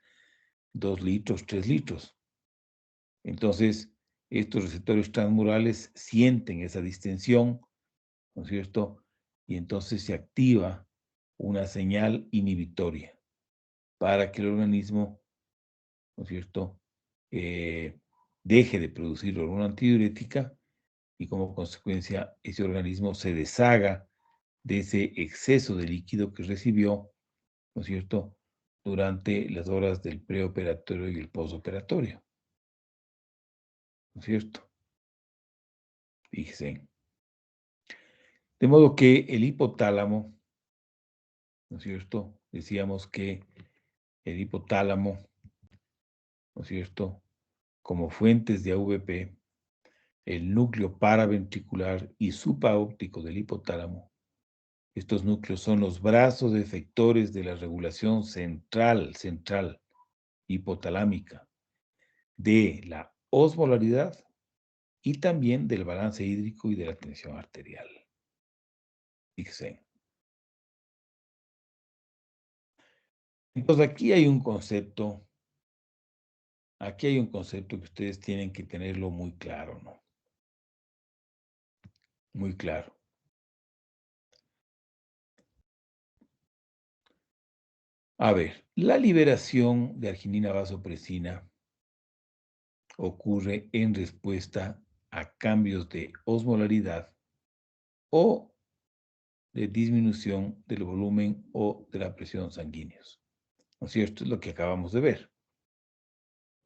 2 litros, 3 litros. Entonces, estos receptores transmurales sienten esa distensión, ¿no es cierto? Y entonces se activa una señal inhibitoria para que el organismo, ¿no es cierto?, deje de producir hormona antidiurética y como consecuencia ese organismo se deshaga de ese exceso de líquido que recibió, ¿no es cierto?, durante las horas del preoperatorio y el postoperatorio, ¿no es cierto? Fíjense. De modo que el hipotálamo, ¿no es cierto? Decíamos que el hipotálamo, ¿no es cierto?, como fuentes de AVP, el núcleo paraventricular y supraóptico del hipotálamo. Estos núcleos son los brazos efectores de la regulación central hipotalámica, de la osmolaridad y también del balance hídrico y de la tensión arterial. Fíjense. Entonces aquí hay un concepto que ustedes tienen que tenerlo muy claro, ¿no? Muy claro. A ver, la liberación de arginina vasopresina ocurre en respuesta a cambios de osmolaridad o de disminución del volumen o de la presión sanguíneos. ¿No es cierto? Es lo que acabamos de ver.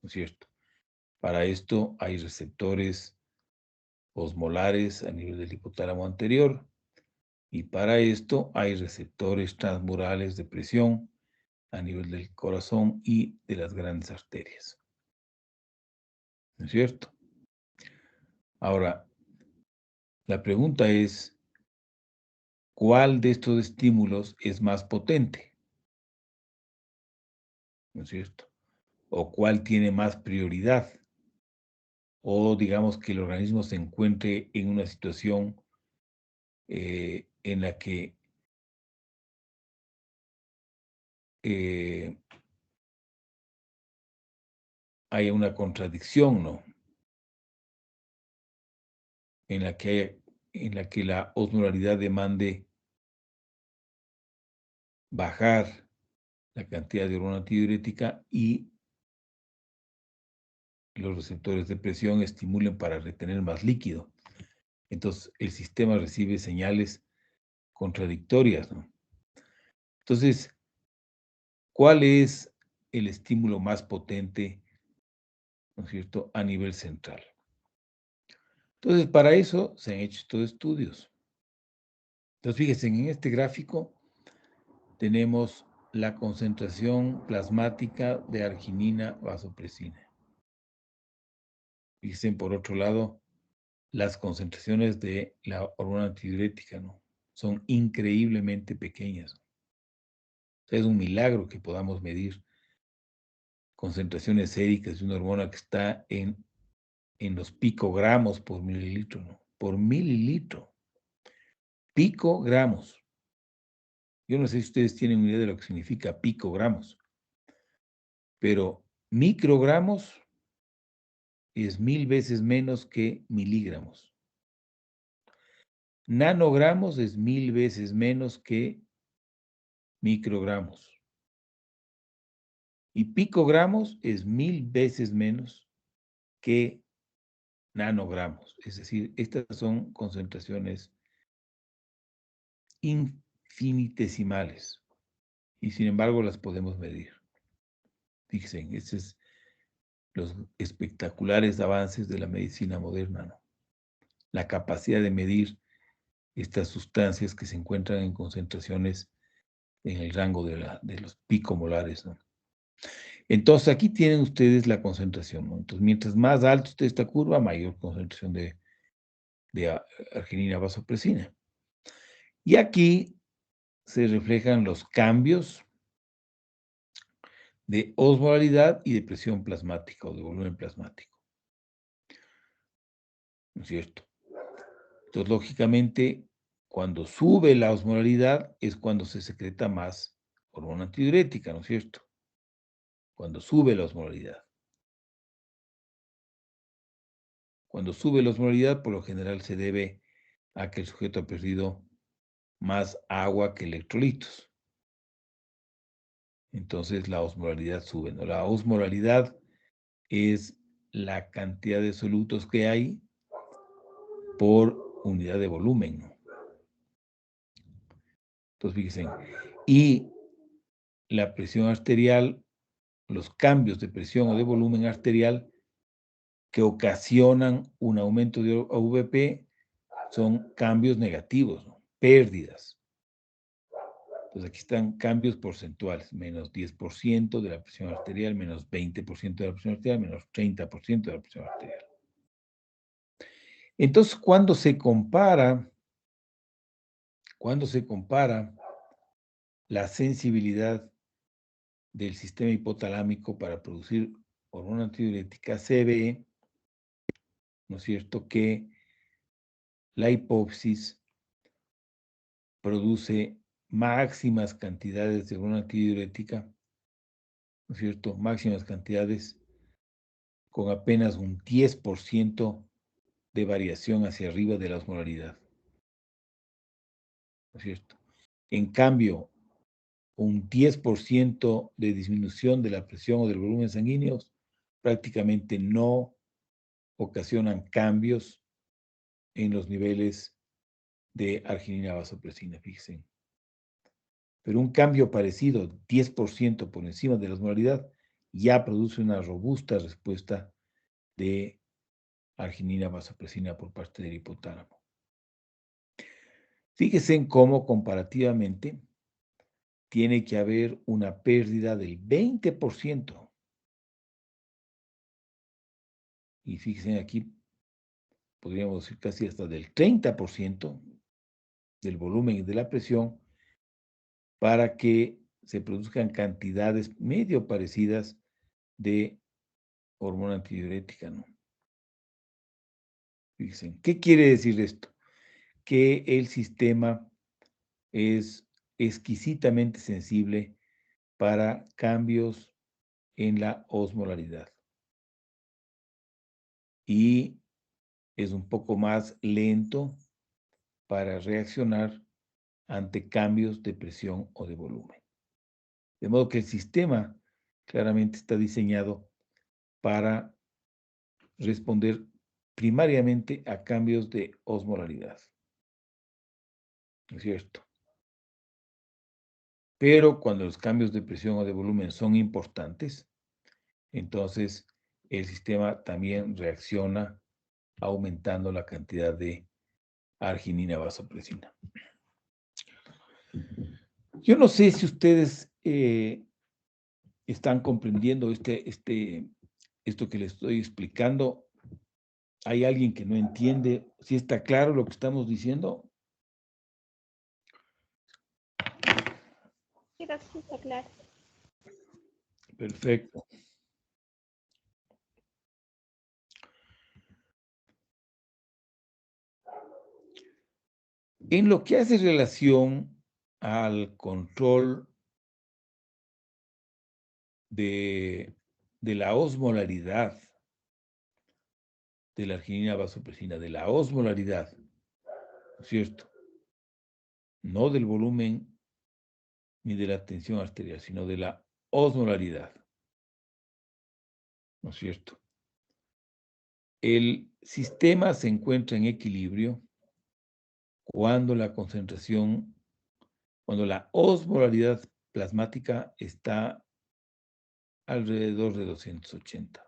¿No es cierto? Para esto hay receptores osmolares a nivel del hipotálamo anterior y para esto hay receptores transmurales de presión a nivel del corazón y de las grandes arterias. ¿No es cierto? Ahora, la pregunta es, ¿cuál de estos estímulos es más potente? ¿No es cierto? ¿O cuál tiene más prioridad? O digamos que el organismo se encuentre en una situación en la que haya una contradicción, ¿no? En la que la osmolaridad demande bajar la cantidad de hormona antidiurética y los receptores de presión estimulen para retener más líquido. Entonces, el sistema recibe señales contradictorias, ¿no? Entonces, ¿cuál es el estímulo más potente, ¿no es cierto?, a nivel central? Entonces, para eso se han hecho estos estudios. Entonces, fíjense, en este gráfico tenemos la concentración plasmática de arginina vasopresina. Fíjense, por otro lado, las concentraciones de la hormona antidiurética, ¿no? Son increíblemente pequeñas. O sea, es un milagro que podamos medir concentraciones séricas de una hormona que está en los picogramos por mililitro, ¿no? Por mililitro. Picogramos. Yo no sé si ustedes tienen una idea de lo que significa picogramos, pero microgramos es 1000 veces menos que miligramos. Nanogramos es 1000 veces menos que microgramos. Y picogramos es 1000 veces menos que nanogramos. Es decir, estas son concentraciones infinitesimales y sin embargo las podemos medir. Fíjense, estos es los espectaculares avances de la medicina moderna, ¿no? La capacidad de medir estas sustancias que se encuentran en concentraciones en el rango de los picomolares, ¿no? Entonces, aquí tienen ustedes la concentración, ¿no? Entonces, mientras más alto esté esta curva, mayor concentración de arginina vasopresina. Y aquí se reflejan los cambios de osmolaridad y de presión plasmática o de volumen plasmático. ¿No es cierto? Entonces, lógicamente, cuando sube la osmolaridad es cuando se secreta más hormona antidiurética, ¿no es cierto? Cuando sube la osmolaridad. Cuando sube la osmolaridad, por lo general se debe a que el sujeto ha perdido más agua que electrolitos. entonces la osmolaridad sube, ¿no? La osmolaridad es la cantidad de solutos que hay por unidad de volumen, ¿no? Entonces, fíjense, y la presión arterial, los cambios de presión o de volumen arterial que ocasionan un aumento de AVP son cambios negativos, ¿no? Pérdidas. Entonces aquí están cambios porcentuales, menos 10% de la presión arterial, menos 20% de la presión arterial, menos 30% de la presión arterial. Entonces, cuando se compara la sensibilidad del sistema hipotalámico para producir hormona antidiurética, se ve, ¿no es cierto?, que la hipófisis produce máximas cantidades de hormona antidiurética, ¿no es cierto?, máximas cantidades con apenas un 10% de variación hacia arriba de la osmolaridad, ¿no es cierto? En cambio, un 10% de disminución de la presión o del volumen sanguíneo prácticamente no ocasionan cambios en los niveles de arginina vasopresina, fíjense. Pero un cambio parecido, 10% por encima de la osmolaridad, ya produce una robusta respuesta de arginina vasopresina por parte del hipotálamo. Fíjense en cómo comparativamente tiene que haber una pérdida del 20%. Y fíjense aquí, podríamos decir casi hasta del 30% del volumen y de la presión para que se produzcan cantidades medio parecidas de hormona antidiurética, ¿no? Fíjense, ¿qué quiere decir esto? Que el sistema es exquisitamente sensible para cambios en la osmolaridad y es un poco más lento para reaccionar ante cambios de presión o de volumen. De modo que el sistema claramente está diseñado para responder primariamente a cambios de osmolaridad. ¿No es cierto? Pero cuando los cambios de presión o de volumen son importantes, entonces el sistema también reacciona aumentando la cantidad de arginina vasopresina. Yo no sé si ustedes están comprendiendo esto que les estoy explicando. ¿Hay alguien que no entiende? ¿Sí está claro lo que estamos diciendo? Sí, está claro. Perfecto. En lo que hace relación al control de la osmolaridad de la arginina vasopresina, de la osmolaridad, ¿no es cierto? No del volumen ni de la tensión arterial, sino de la osmolaridad, ¿no es cierto? El sistema se encuentra en equilibrio cuando la concentración, cuando la osmolaridad plasmática está alrededor de 280.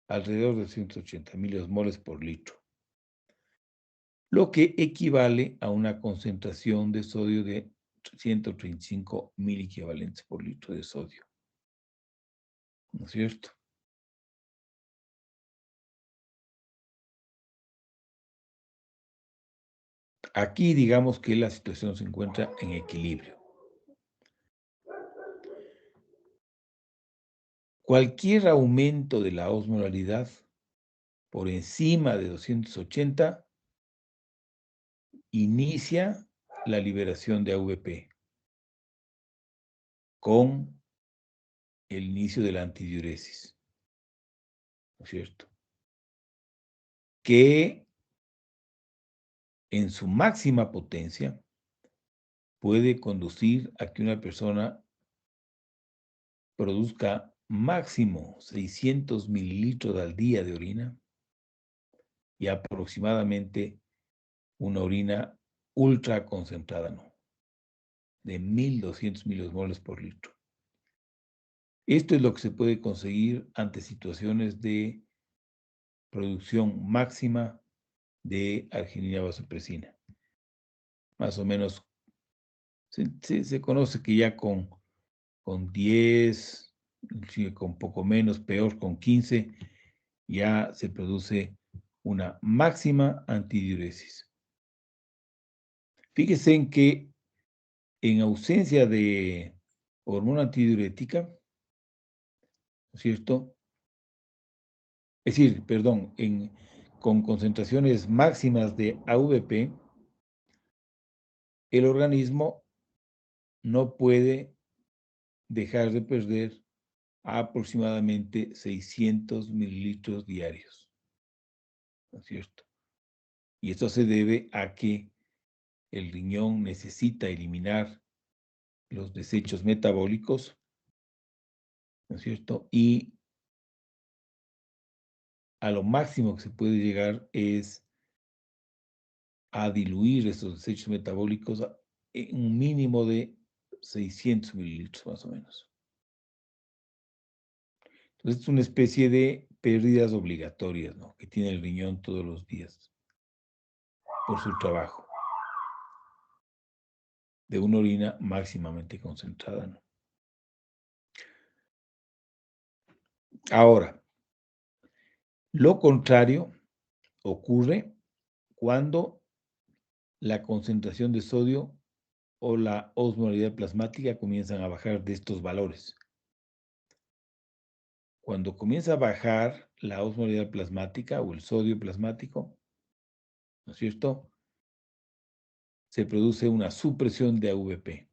Alrededor de 280 miliosmoles por litro, lo que equivale a una concentración de sodio de 135 miliequivalentes por litro de sodio. ¿No es cierto? Aquí digamos que la situación se encuentra en equilibrio. Cualquier aumento de la osmolaridad por encima de 280 inicia la liberación de AVP con el inicio de la antidiuresis, ¿no es cierto? Que en su máxima potencia puede conducir a que una persona produzca máximo 600 mililitros al día de orina y aproximadamente una orina ultra concentrada, ¿no?, de 1200 milimol por litro. Esto es lo que se puede conseguir ante situaciones de producción máxima de arginina vasopresina. Más o menos se conoce que ya con 10, inclusive con poco menos, peor, con 15, ya se produce una máxima antidiuresis. Fíjense en que en ausencia de hormona antidiurética, ¿no es cierto? Es decir, perdón, con concentraciones máximas de AVP, el organismo no puede dejar de perder aproximadamente 600 mililitros diarios, ¿no es cierto? Y esto se debe a que el riñón necesita eliminar los desechos metabólicos, ¿no es cierto? Y a lo máximo que se puede llegar es a diluir esos desechos metabólicos en un mínimo de 600 mililitros más o menos. Entonces es una especie de pérdidas obligatorias, ¿no?, que tiene el riñón todos los días por su trabajo de una orina máximamente concentrada, ¿no? Ahora, lo contrario ocurre cuando la concentración de sodio o la osmolaridad plasmática comienzan a bajar de estos valores. Cuando comienza a bajar la osmolaridad plasmática o el sodio plasmático, ¿no es cierto?, se produce una supresión de AVP,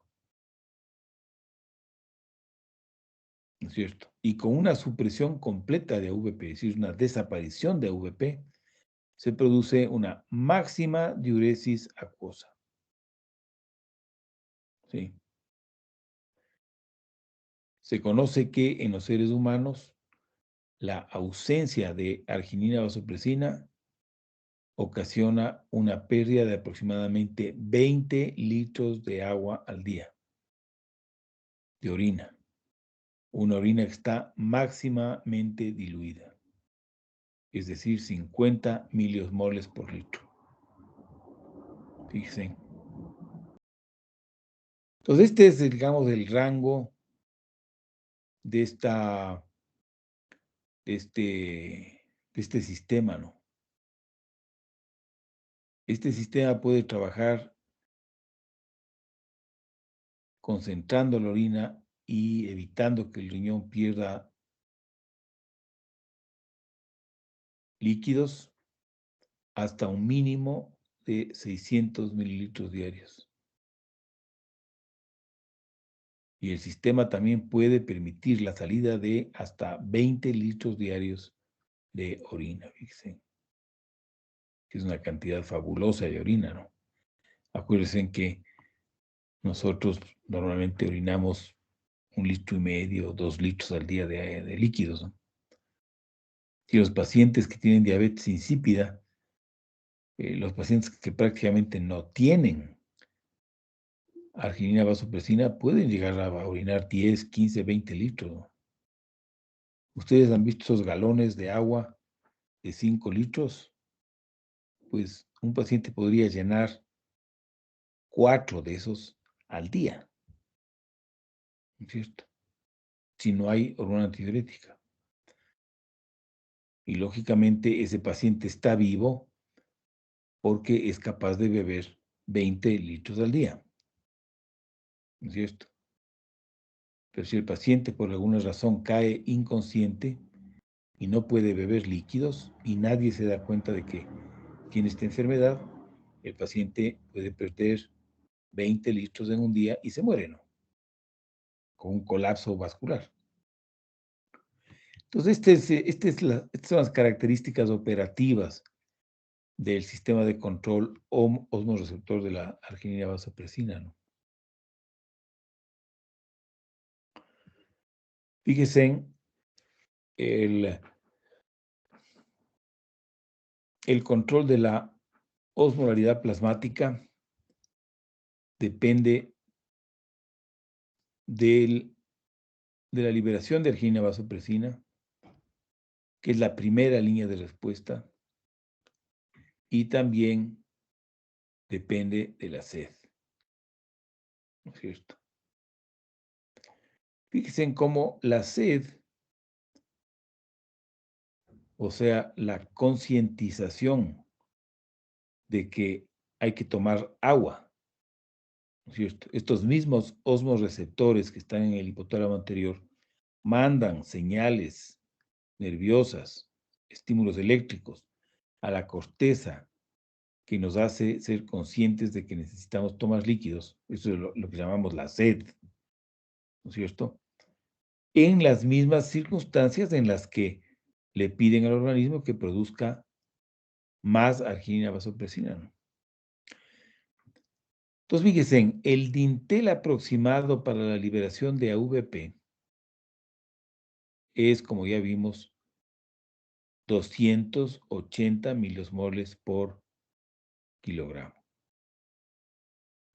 ¿no es cierto? Y con una supresión completa de AVP, es decir, una desaparición de AVP, se produce una máxima diuresis acuosa. ¿Sí? Se conoce que en los seres humanos la ausencia de arginina vasopresina ocasiona una pérdida de aproximadamente 20 litros de agua al día, de orina. Una orina que está máximamente diluida, es decir, 50 miliosmoles por litro. Fíjense. Entonces, este es, digamos, el rango de este sistema, ¿no? Este sistema puede trabajar concentrando la orina y evitando que el riñón pierda líquidos hasta un mínimo de 600 mililitros diarios. Y el sistema también puede permitir la salida de hasta 20 litros diarios de orina, fíjense, que es una cantidad fabulosa de orina, ¿no? Acuérdense que nosotros normalmente orinamos 1,5 litros, 2 litros al día de líquidos, ¿no? Y los pacientes que tienen diabetes insípida, los pacientes que prácticamente no tienen arginina vasopresina, pueden llegar a orinar 10, 15, 20 litros, ¿no? Ustedes han visto esos galones de agua de 5 litros, pues un paciente podría llenar 4 de esos al día, ¿no es cierto?, si no hay hormona antidiurética. Y lógicamente ese paciente está vivo porque es capaz de beber 20 litros al día, ¿no es cierto? Pero si el paciente por alguna razón cae inconsciente y no puede beber líquidos y nadie se da cuenta de que tiene esta enfermedad, el paciente puede perder 20 litros en un día y se muere, ¿no?, con un colapso vascular. Entonces, estas son las características operativas del sistema de control osmoreceptor de la arginina vasopresina, ¿no? Fíjense en el control de la osmolaridad plasmática depende de la liberación de arginina vasopresina, que es la primera línea de respuesta, y también depende de la sed, ¿no es cierto? Fíjense en cómo la sed, o sea, la concientización de que hay que tomar agua, ¿no es cierto? Estos mismos osmoreceptores que están en el hipotálamo anterior mandan señales nerviosas, estímulos eléctricos a la corteza que nos hace ser conscientes de que necesitamos tomar líquidos. Eso es lo que llamamos la sed, ¿no es cierto? En las mismas circunstancias en las que le piden al organismo que produzca más arginina vasopresina, ¿no? Entonces, fíjense, el dintel aproximado para la liberación de AVP es, como ya vimos, 280 miliosmoles por kilogramo.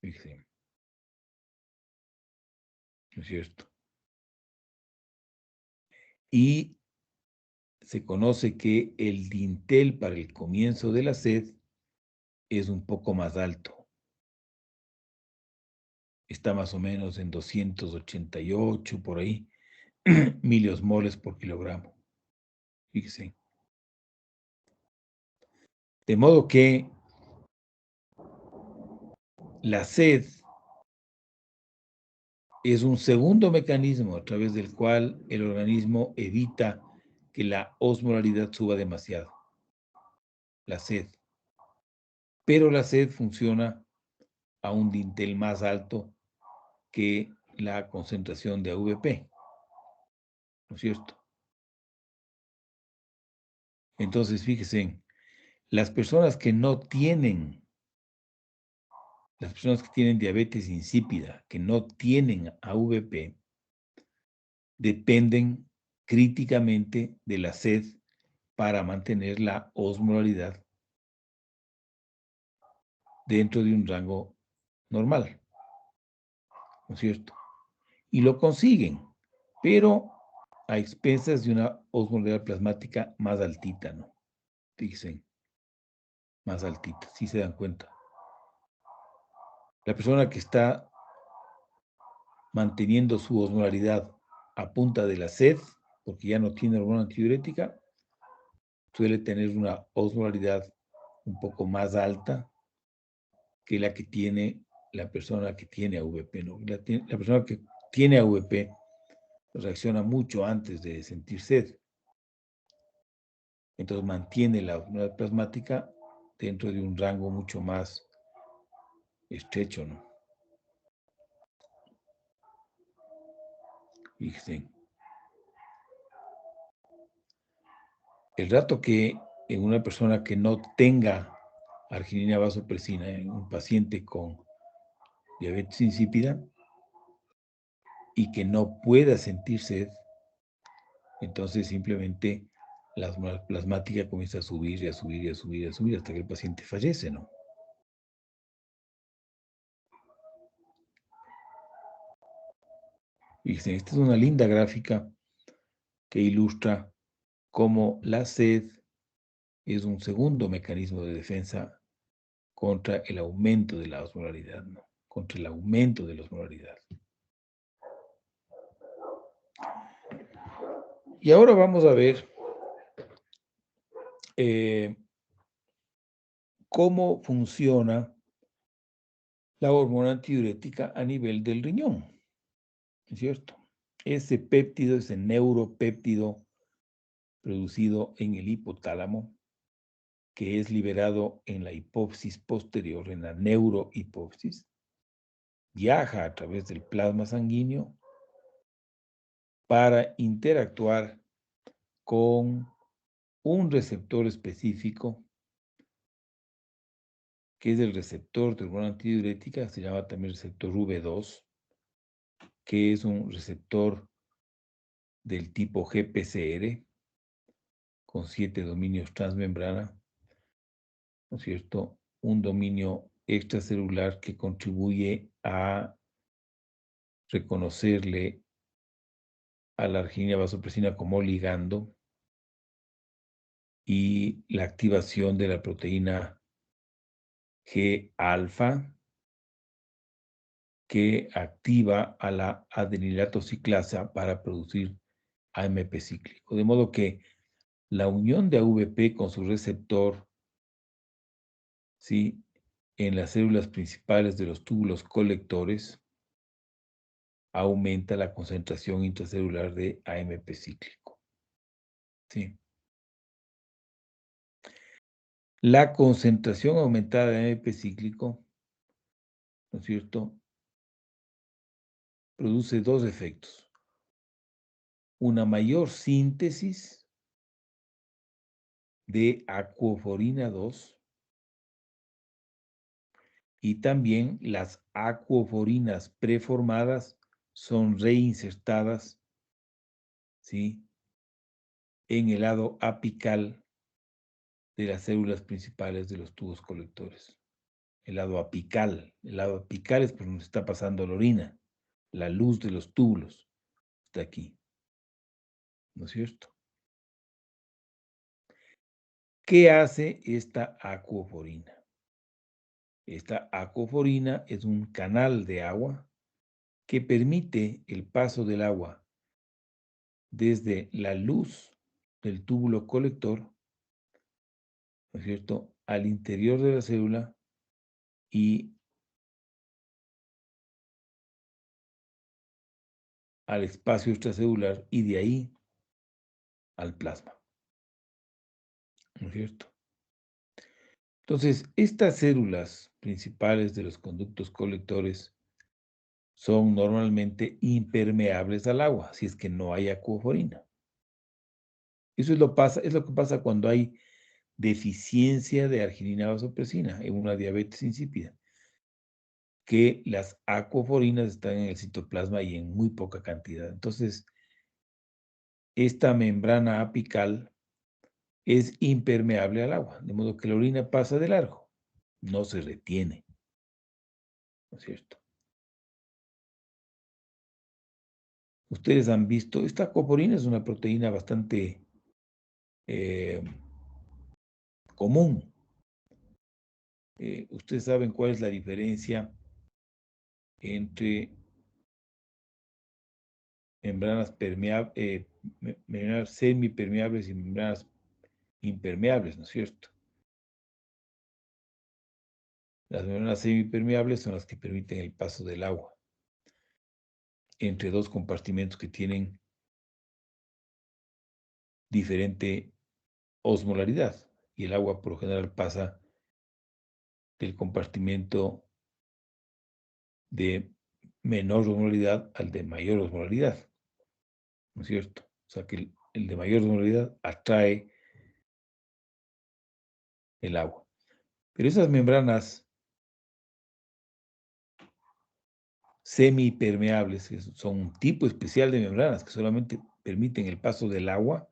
Fíjense, ¿no es cierto? Y se conoce que el dintel para el comienzo de la sed es un poco más alto. Está más o menos en 288, por ahí, miliosmoles por kilogramo. Fíjense. De modo que la sed es un segundo mecanismo a través del cual el organismo evita que la osmolaridad suba demasiado. La sed. Pero la sed funciona a un dintel más alto que la concentración de AVP, ¿no es cierto? Entonces, fíjense, las personas que tienen diabetes insípida, que no tienen AVP, dependen críticamente de la sed para mantener la osmolaridad dentro de un rango normal, ¿no es cierto? Y lo consiguen, pero a expensas de una osmolaridad plasmática más altita, ¿no? Fíjense, más altita, si se dan cuenta. La persona que está manteniendo su osmolaridad a punta de la sed, porque ya no tiene hormona antidiurética, suele tener una osmolaridad un poco más alta que la que tiene la persona que tiene AVP, ¿no? La persona que tiene AVP reacciona mucho antes de sentir sed. Entonces mantiene la osmolaridad plasmática dentro de un rango mucho más estrecho, ¿no? Fíjense. El rato que en una persona que no tenga arginina vasopresina, en un paciente con diabetes insípida y que no pueda sentir sed, entonces simplemente la osmolaridad plasmática comienza a subir y a subir y a subir y a subir hasta que el paciente fallece, ¿no? Fíjense, esta es una linda gráfica que ilustra cómo la sed es un segundo mecanismo de defensa contra el aumento de la osmolaridad, ¿no? Contra el aumento de la osmolaridad. Y ahora vamos a ver cómo funciona la hormona antidiurética a nivel del riñón, ¿es cierto? Ese péptido, ese neuropéptido producido en el hipotálamo, que es liberado en la hipófisis posterior, en la neurohipófisis, viaja a través del plasma sanguíneo para interactuar con un receptor específico, que es el receptor de hormona antidiurética, se llama también receptor V2, que es un receptor del tipo GPCR, con 7 dominios transmembrana, ¿no es cierto? Un dominio extracelular que contribuye a reconocerle a la arginina vasopresina como ligando, y la activación de la proteína G-alfa, que activa a la adenilato ciclasa para producir AMP cíclico. De modo que la unión de AVP con su receptor, ¿sí?, en las células principales de los túbulos colectores aumenta la concentración intracelular de AMP cíclico. ¿Sí? La concentración aumentada de AMP cíclico, ¿no es cierto?, produce dos efectos. Una mayor síntesis de acuoforina 2 y también las acuoforinas preformadas son reinsertadas, ¿sí?, en el lado apical de las células principales de los tubos colectores. El lado apical es por donde está pasando la orina, la luz de los túbulos está aquí, ¿no es cierto? ¿Qué hace esta acuoforina? Esta acuoforina es un canal de agua que permite el paso del agua desde la luz del túbulo colector, ¿no es cierto?, al interior de la célula y al espacio extracelular, y de ahí al plasma, ¿no es cierto? Entonces, estas células principales de los conductos colectores son normalmente impermeables al agua, si es que no hay acuoforina. Eso es lo que pasa cuando hay deficiencia de arginina vasopresina en una diabetes insípida, que las acuoforinas están en el citoplasma y en muy poca cantidad. Entonces, esta membrana apical es impermeable al agua, de modo que la orina pasa de largo, no se retiene, ¿no es cierto? Ustedes han visto, esta acuoforina es una proteína bastante común. Ustedes saben cuál es la diferencia entre membranas membranas semipermeables y membranas impermeables, ¿no es cierto? Las membranas semipermeables son las que permiten el paso del agua entre dos compartimentos que tienen diferente osmolaridad, y el agua por lo general pasa del compartimento de menor osmolaridad al de mayor osmolaridad, ¿no es cierto? O sea que el de mayor osmolaridad atrae el agua. Pero esas membranas semipermeables, que son un tipo especial de membranas que solamente permiten el paso del agua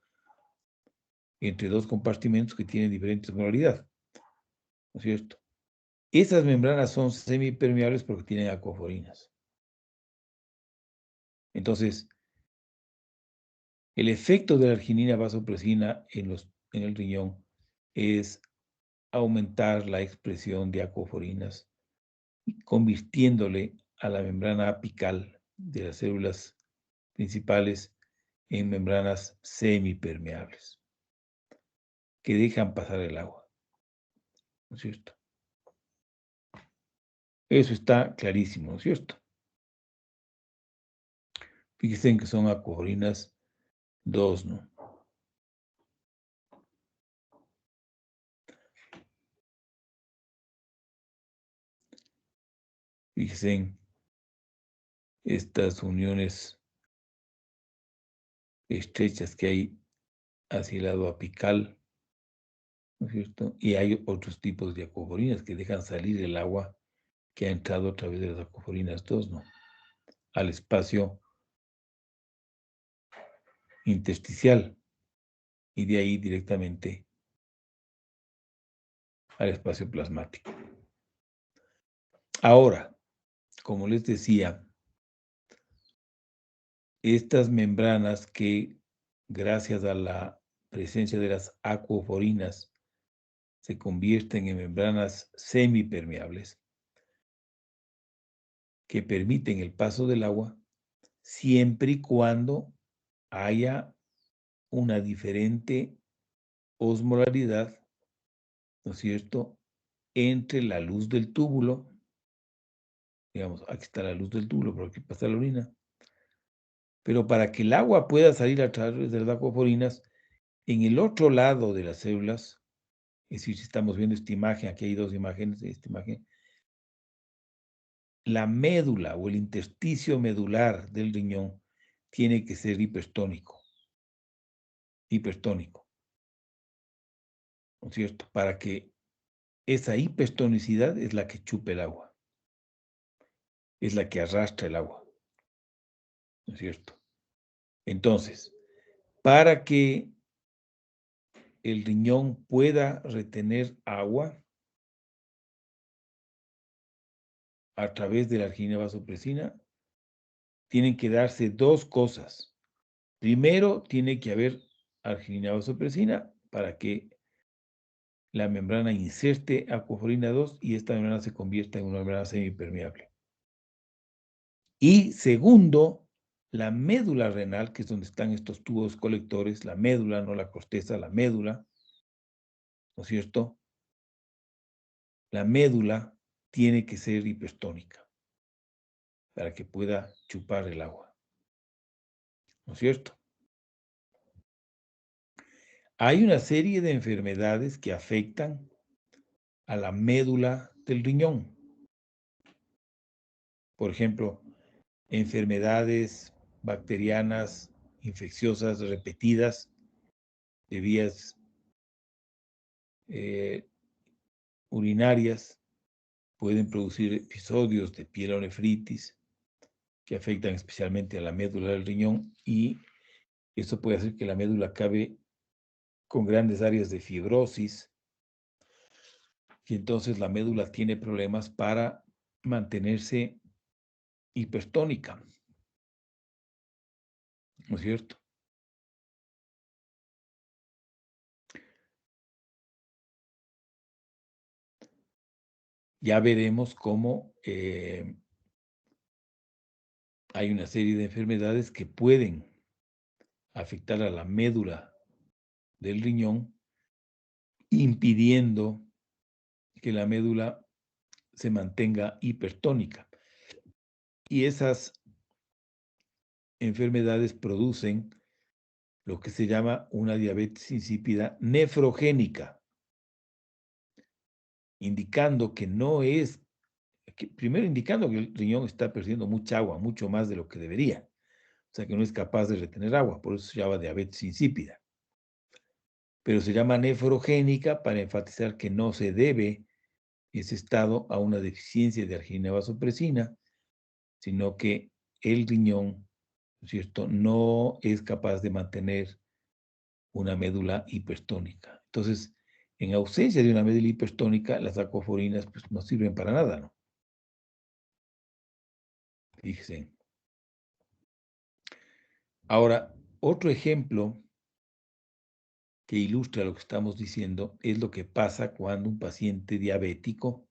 entre dos compartimentos que tienen diferente osmolaridad, ¿no es cierto? Esas membranas son semipermeables porque tienen acuoforinas. Entonces, el efecto de la arginina vasopresina en el riñón es aumentar la expresión de acuoforinas, convirtiéndole a la membrana apical de las células principales en membranas semipermeables, que dejan pasar el agua, ¿no es cierto? Eso está clarísimo, ¿no es cierto? Fíjense en que son acuoforinas 2, ¿no? Fíjense en estas uniones estrechas que hay hacia el lado apical, ¿no es cierto? Y hay otros tipos de acuoforinas que dejan salir el agua que ha entrado a través de las acuoforinas 2, ¿no?, al espacio intersticial y de ahí directamente al espacio plasmático. Ahora, como les decía, estas membranas que, gracias a la presencia de las acuoforinas, se convierten en membranas semipermeables que permiten el paso del agua siempre y cuando haya una diferente osmolaridad, ¿no es cierto?, entre la luz del túbulo, digamos, aquí está la luz del túbulo, por aquí pasa la orina, pero para que el agua pueda salir a través de las acuaforinas, en el otro lado de las células, es decir, si estamos viendo esta imagen, aquí hay dos imágenes de esta imagen, la médula o el intersticio medular del riñón tiene que ser hipertónico, ¿no es cierto? Para que esa hipertonicidad es la que chupa el agua, es la que arrastra el agua, ¿no es cierto? Entonces, para que el riñón pueda retener agua a través de la arginina vasopresina, tienen que darse dos cosas. Primero, tiene que haber arginina vasopresina para que la membrana inserte acuoforina 2 y esta membrana se convierta en una membrana semipermeable. Y segundo, la médula renal, que es donde están estos tubos colectores, la médula, no la corteza, la médula, ¿no es cierto? La médula tiene que ser hipertónica para que pueda chupar el agua, ¿no es cierto? Hay una serie de enfermedades que afectan a la médula del riñón. Por ejemplo, enfermedades bacterianas infecciosas repetidas de vías urinarias pueden producir episodios de pielonefritis que afectan especialmente a la médula del riñón y eso puede hacer que la médula acabe con grandes áreas de fibrosis y entonces la médula tiene problemas para mantenerse hipertónica, ¿no es cierto? Ya veremos cómo hay una serie de enfermedades que pueden afectar a la médula del riñón, impidiendo que la médula se mantenga hipertónica. Y esas enfermedades producen lo que se llama una diabetes insípida nefrogénica, indicando que no es, primero indicando que el riñón está perdiendo mucha agua, mucho más de lo que debería, o sea que no es capaz de retener agua, por eso se llama diabetes insípida. Pero se llama nefrogénica para enfatizar que no se debe ese estado a una deficiencia de arginina vasopresina, sino que el riñón, ¿no es cierto?, no es capaz de mantener una médula hipertónica. Entonces, en ausencia de una médula hipertónica, las acuaforinas pues, no sirven para nada, ¿no? Fíjense. Ahora, otro ejemplo que ilustra lo que estamos diciendo es lo que pasa cuando un paciente diabético,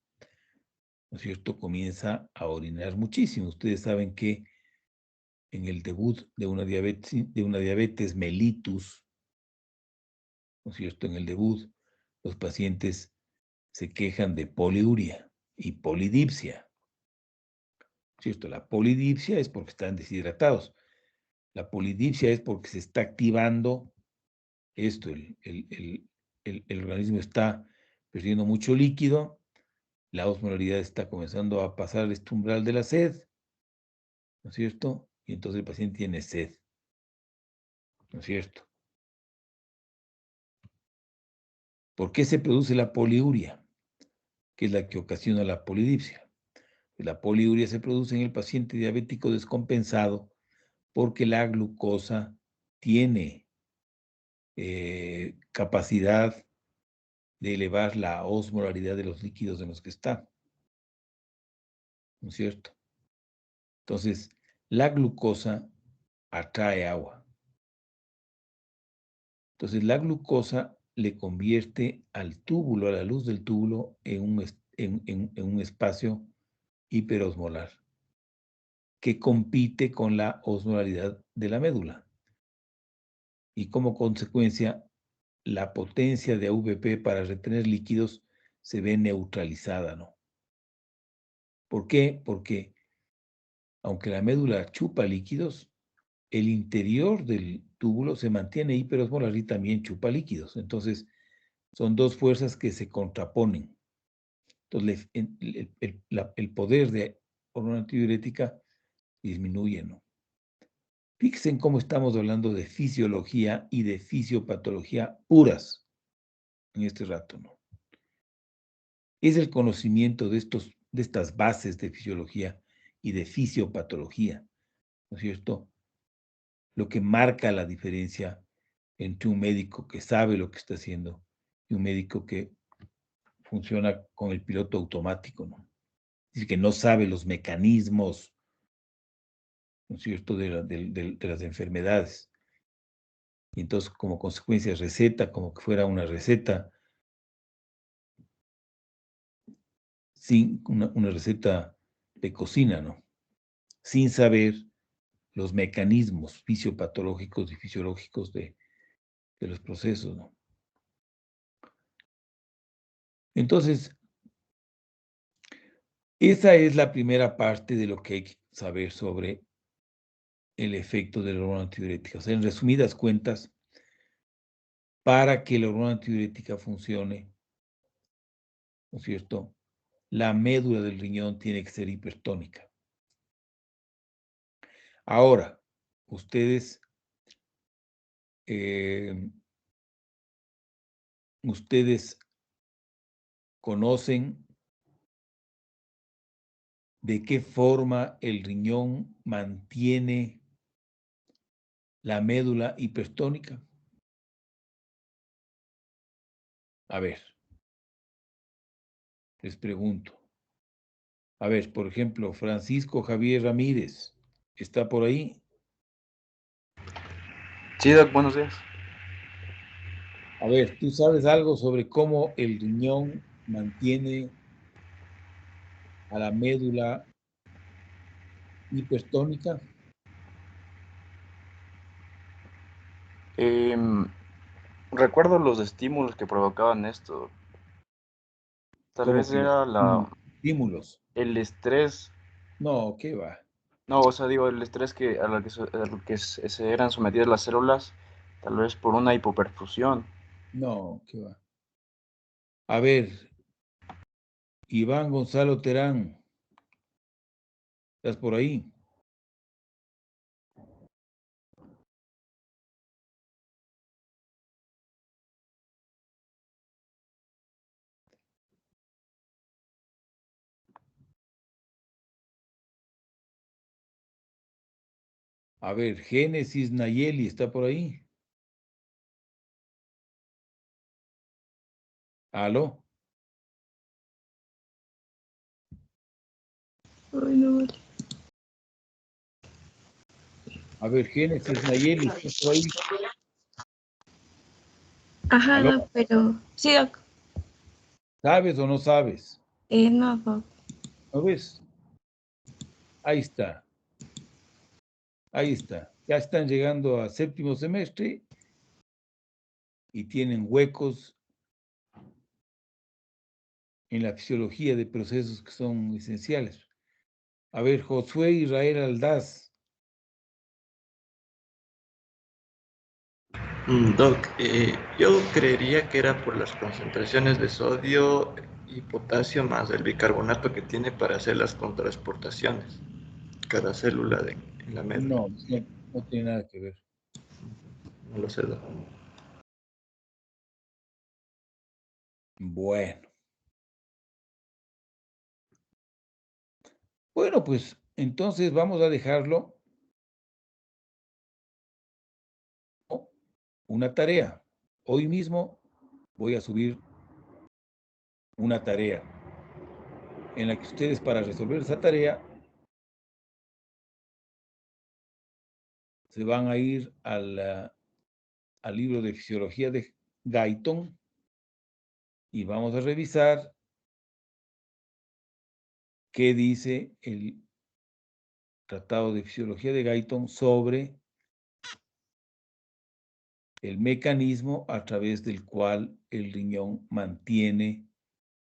¿no es cierto?, comienza a orinar muchísimo. Ustedes saben que en el debut de una diabetes mellitus, ¿no es cierto?, en el debut, los pacientes se quejan de poliuria y polidipsia, ¿cierto? La polidipsia es porque están deshidratados. La polidipsia es porque se está activando esto, el organismo está perdiendo mucho líquido, la osmolaridad está comenzando a pasar este umbral de la sed, ¿no es cierto? Y entonces el paciente tiene sed, ¿no es cierto? ¿Por qué se produce la poliuria? Que es la que ocasiona la polidipsia. La poliuria se produce en el paciente diabético descompensado porque la glucosa tiene capacidad de elevar la osmolaridad de los líquidos en los que está, ¿no es cierto? Entonces, la glucosa atrae agua. Entonces, la glucosa le convierte al túbulo, a la luz del túbulo, en un espacio hiperosmolar que compite con la osmolaridad de la médula. Y como consecuencia, la potencia de AVP para retener líquidos se ve neutralizada, ¿no? ¿Por qué? Porque aunque la médula chupa líquidos, el interior del túbulo se mantiene hiperosmolar y también chupa líquidos. Entonces, son dos fuerzas que se contraponen. Entonces, el poder de hormona antidiurética disminuye, ¿no? Fíjense en cómo estamos hablando de fisiología y de fisiopatología puras en este rato, ¿no? Es el conocimiento de estas bases de fisiología y de fisiopatología, ¿no es cierto?, lo que marca la diferencia entre un médico que sabe lo que está haciendo y un médico que funciona con el piloto automático, ¿no? Es decir, que no sabe los mecanismos, ¿no es cierto?, de las enfermedades. Y entonces, como consecuencia, receta como que fuera una receta, sin una receta de cocina, ¿no? Sin saber los mecanismos fisiopatológicos y fisiológicos de los procesos, ¿no? Entonces, esa es la primera parte de lo que hay que saber sobre el efecto de la hormona antidiurética. O sea, en resumidas cuentas, para que la hormona antidiurética funcione, ¿no es cierto?, la médula del riñón tiene que ser hipertónica. Ahora, ustedes conocen de qué forma el riñón mantiene la médula hipertónica. A ver, les pregunto. A ver, por ejemplo, Francisco Javier Ramírez, ¿está por ahí? Sí, Doc, buenos días. A ver, ¿tú sabes algo sobre cómo el riñón mantiene a la médula hipertónica? Recuerdo los estímulos que provocaban esto. Tal ¿Cómo vez que los era estímulos? el estrés. No, ¿qué va? No, o sea, digo, el estrés a lo que se eran sometidas las células, tal vez por una hipoperfusión. No, ¿qué va? A ver, Iván Gonzalo Terán, ¿estás por ahí? A ver, Génesis Nayeli, ¿está por ahí? ¿Aló? Ay, no, vale. A ver, Génesis Nayeli, ¿está por ahí? Ajá, ¿Aló? Doc, pero sí, Doc. ¿Sabes o no sabes? No, Doc. ¿No ves? Ahí está. Ahí está. Ya están llegando a séptimo semestre y tienen huecos en la fisiología de procesos que son esenciales. A ver, Josué Israel Aldaz. Doc, yo creería que era por las concentraciones de sodio y potasio más el bicarbonato que tiene para hacer las contrasportaciones, cada célula en la médula. No, no tiene nada que ver. No lo sé, Doc. Bueno. Bueno, pues entonces vamos a dejarlo una tarea. Hoy mismo voy a subir una tarea en la que ustedes, para resolver esa tarea, se van a ir al libro de Fisiología de Guyton y vamos a revisar qué dice el Tratado de Fisiología de Guyton sobre el mecanismo a través del cual el riñón mantiene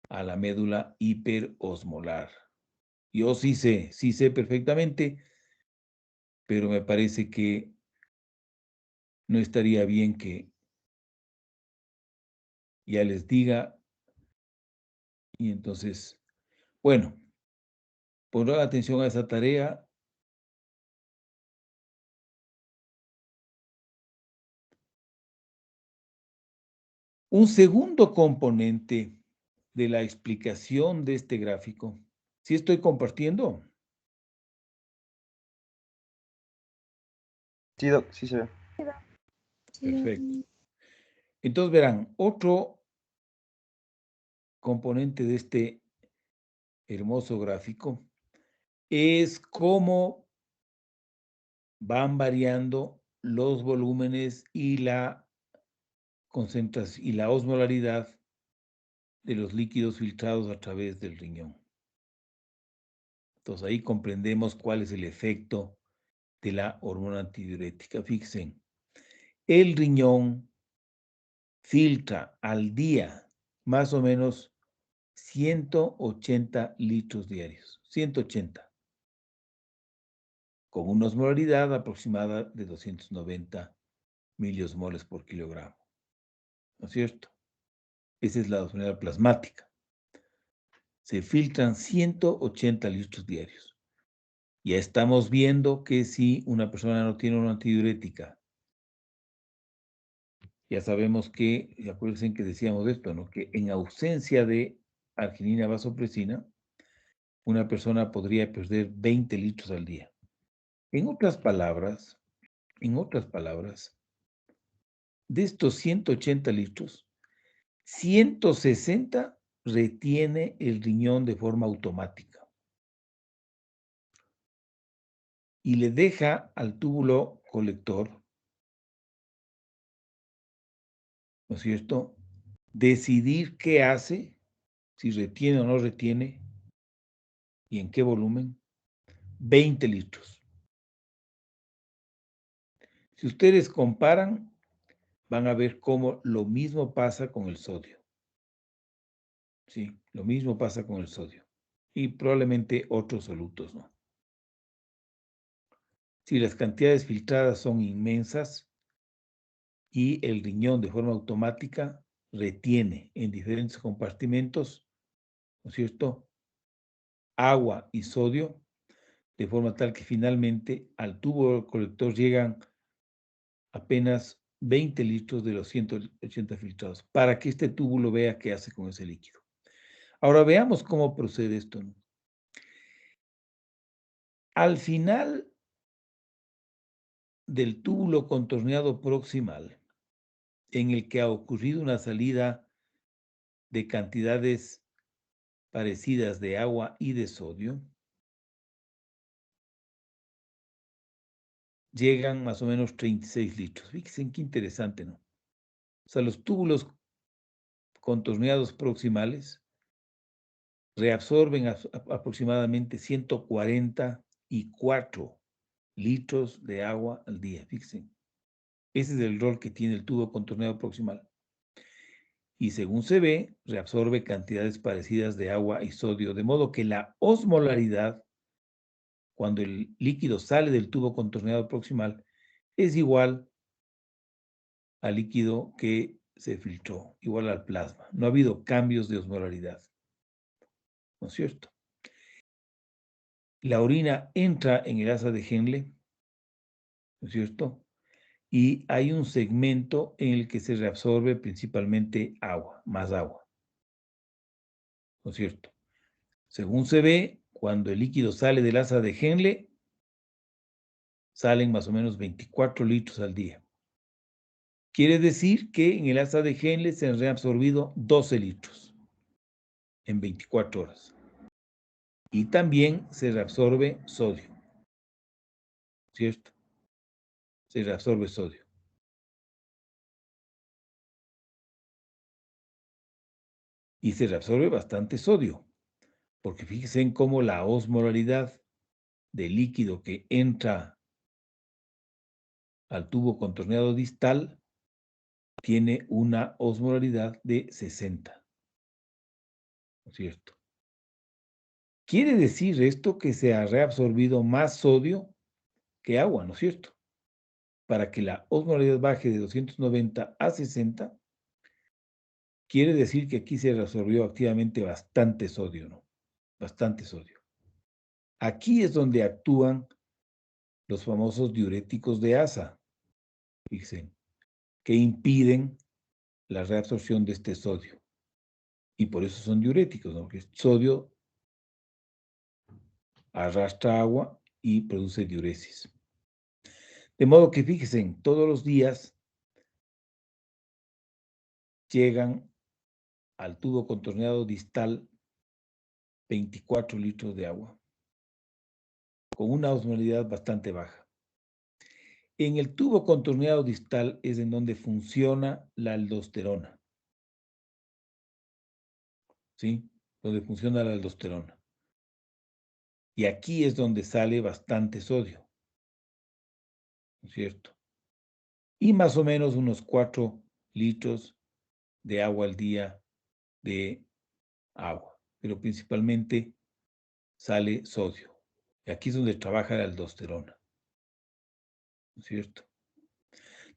a la médula hiperosmolar. Yo sí sé perfectamente, pero me parece que no estaría bien que ya les diga. Y entonces, bueno, pondrán atención a esa tarea. Un segundo componente de la explicación de este gráfico, ¿sí estoy compartiendo? Sí, Doc, sí se ve. Perfecto. Entonces verán, otro componente de este hermoso gráfico es cómo van variando los volúmenes y la concentración y la osmolaridad de los líquidos filtrados a través del riñón. Entonces ahí comprendemos cuál es el efecto de la hormona antidiurética. Fíjense, el riñón filtra al día más o menos 180 litros diarios, 180, con una osmolaridad aproximada de 290 miliosmoles por kilogramo. ¿No es cierto? Esa es la osmolaridad plasmática. Se filtran 180 litros diarios. Ya estamos viendo que si una persona no tiene una antidiurética, ya sabemos que, acuérdense que decíamos esto, ¿no? Que en ausencia de arginina vasopresina, una persona podría perder 20 litros al día. En otras palabras, de estos 180 litros, 160 retiene el riñón de forma automática y le deja al túbulo colector, ¿no es cierto?, decidir qué hace, si retiene o no retiene y en qué volumen, 20 litros. Si ustedes comparan, van a ver cómo lo mismo pasa con el sodio. Sí, lo mismo pasa con el sodio. Y probablemente otros solutos, ¿no? Si las cantidades filtradas son inmensas y el riñón de forma automática retiene en diferentes compartimentos, ¿no es cierto?, agua y sodio, de forma tal que finalmente al tubo colector llegan apenas 20 litros de los 180 filtrados, para que este túbulo vea qué hace con ese líquido. Ahora veamos cómo procede esto, ¿no? Al final del túbulo contorneado proximal, en el que ha ocurrido una salida de cantidades parecidas de agua y de sodio, llegan más o menos 36 litros. Fíjense qué interesante, ¿no? O sea, los túbulos contorneados proximales reabsorben aproximadamente 144 litros de agua al día. Fíjense. Ese es el rol que tiene el tubo contorneado proximal. Y según se ve, reabsorbe cantidades parecidas de agua y sodio, de modo que la osmolaridad, cuando el líquido sale del tubo contorneado proximal, es igual al líquido que se filtró, igual al plasma. No ha habido cambios de osmolaridad. ¿No es cierto? La orina entra en el asa de Henle, ¿no es cierto? Y hay un segmento en el que se reabsorbe principalmente agua, más agua. ¿No es cierto? Según se ve, cuando el líquido sale del asa de Henle, salen más o menos 24 litros al día. Quiere decir que en el asa de Henle se han reabsorbido 12 litros en 24 horas. Y también se reabsorbe sodio, ¿cierto? Se reabsorbe sodio. Y se reabsorbe bastante sodio, porque fíjense en cómo la osmolaridad del líquido que entra al tubo contorneado distal tiene una osmolaridad de 60, ¿no es cierto? Quiere decir esto que se ha reabsorbido más sodio que agua, ¿no es cierto? Para que la osmolaridad baje de 290 a 60, quiere decir que aquí se reabsorbió activamente bastante sodio, ¿no? Bastante sodio. Aquí es donde actúan los famosos diuréticos de asa, fíjense, que impiden la reabsorción de este sodio. Y por eso son diuréticos, ¿no? Porque el sodio arrastra agua y produce diuresis. De modo que fíjense, todos los días llegan al tubo contorneado distal 24 litros de agua, con una osmolaridad bastante baja. En el tubo contorneado distal es en donde funciona la aldosterona, ¿sí? Donde funciona la aldosterona. Y aquí es donde sale bastante sodio, ¿no es cierto? Y más o menos unos 4 litros de agua al día de agua, pero principalmente sale sodio. Y aquí es donde trabaja la aldosterona, ¿no es cierto?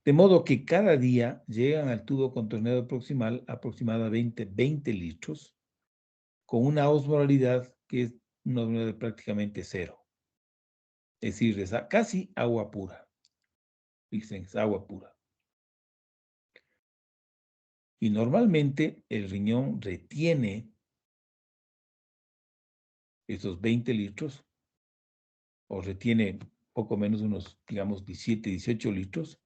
De modo que cada día llegan al tubo contorneado proximal aproximadamente 20 litros, con una osmolaridad que es una osmolaridad prácticamente cero. Es decir, es casi agua pura. Fíjense, es agua pura. Y normalmente el riñón retiene esos 20 litros, o retiene poco menos unos, digamos, 17, 18 litros,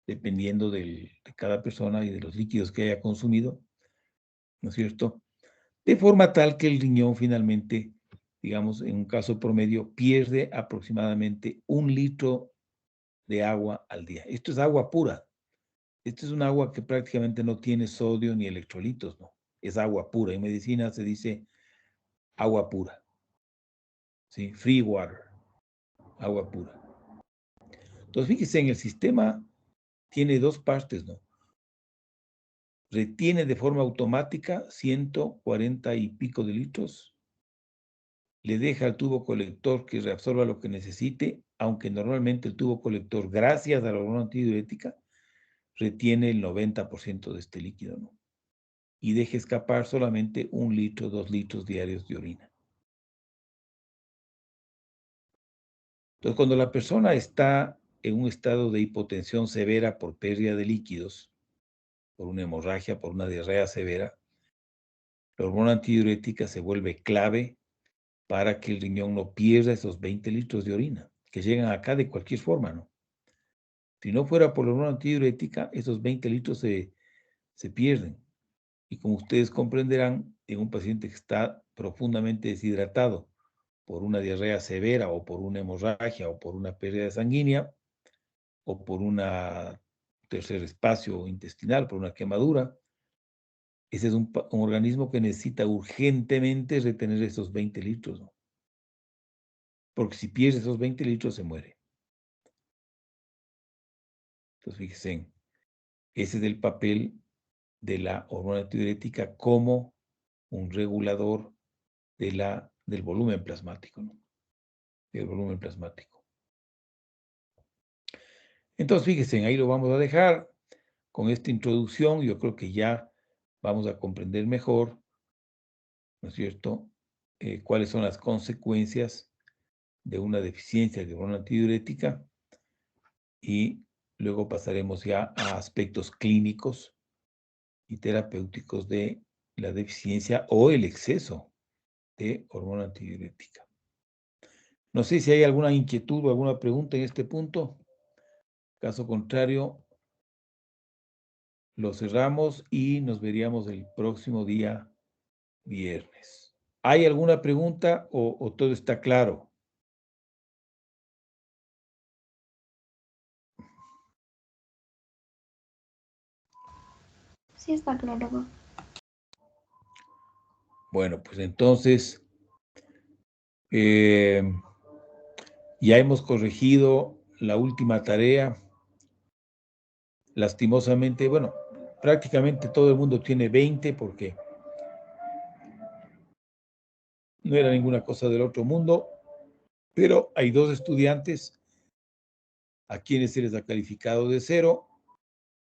dependiendo de cada persona y de los líquidos que haya consumido, ¿no es cierto? De forma tal que el riñón finalmente, digamos, en un caso promedio, pierde aproximadamente 1 litro de agua al día. Esto es agua pura. Esto es un agua que prácticamente no tiene sodio ni electrolitos, ¿no? Es agua pura. En medicina se dice agua pura, ¿sí? Free water, agua pura. Entonces, fíjese, en el sistema tiene dos partes, ¿no? Retiene de forma automática 140 y pico de litros, le deja al tubo colector que reabsorba lo que necesite, aunque normalmente el tubo colector, gracias a la hormona antidiurética, retiene el 90% de este líquido, ¿no? Y deja escapar solamente 1 litro, 2 litros diarios de orina. Entonces, cuando la persona está en un estado de hipotensión severa por pérdida de líquidos, por una hemorragia, por una diarrea severa, la hormona antidiurética se vuelve clave para que el riñón no pierda esos 20 litros de orina, que llegan acá de cualquier forma, ¿no? Si no fuera por la hormona antidiurética, esos 20 litros se pierden. Y como ustedes comprenderán, en un paciente que está profundamente deshidratado por una diarrea severa o por una hemorragia o por una pérdida sanguínea o por un tercer espacio intestinal, por una quemadura, ese es un organismo que necesita urgentemente retener esos 20 litros, ¿no? Porque si pierde esos 20 litros se muere. Entonces, fíjense, ese es el papel de la hormona antidiurética como un regulador del volumen plasmático, ¿no? Del volumen plasmático. Entonces, fíjense, ahí lo vamos a dejar con esta introducción. Yo creo que ya vamos a comprender mejor, ¿no es cierto?, cuáles son las consecuencias de una deficiencia de hormona antidiurética, y luego pasaremos ya a aspectos clínicos y terapéuticos de la deficiencia o el exceso de hormona antidiurética. No sé si hay alguna inquietud o alguna pregunta en este punto. Caso contrario, lo cerramos y nos veríamos el próximo día viernes. ¿Hay alguna pregunta o todo está claro? Sí, está claro. Bueno, pues entonces ya hemos corregido la última tarea. Lastimosamente, bueno, prácticamente todo el mundo tiene 20 porque no era ninguna cosa del otro mundo, pero hay 2 estudiantes a quienes se les ha calificado de 0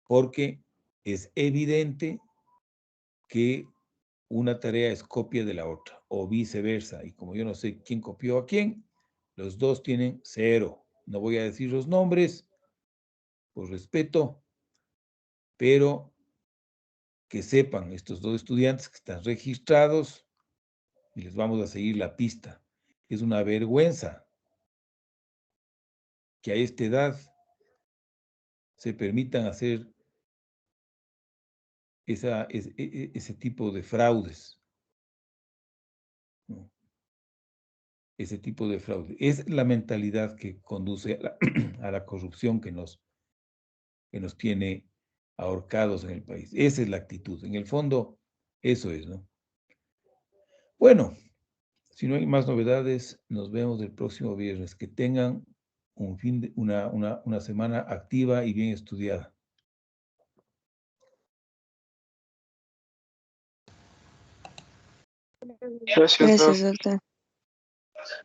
porque es evidente que una tarea es copia de la otra o viceversa. Y como yo no sé quién copió a quién, los 2 tienen 0. No voy a decir los nombres por respeto, pero que sepan estos 2 estudiantes que están registrados y les vamos a seguir la pista. Es una vergüenza que a esta edad se permitan hacer ese tipo de fraudes, ¿no? Ese tipo de fraude. Es la mentalidad que conduce a la corrupción que nos tiene ahorcados en el país. Esa es la actitud. En el fondo, eso es, ¿no? Bueno, si no hay más novedades, nos vemos el próximo viernes. Que tengan una semana activa y bien estudiada. Gracias, Gracias, doctor.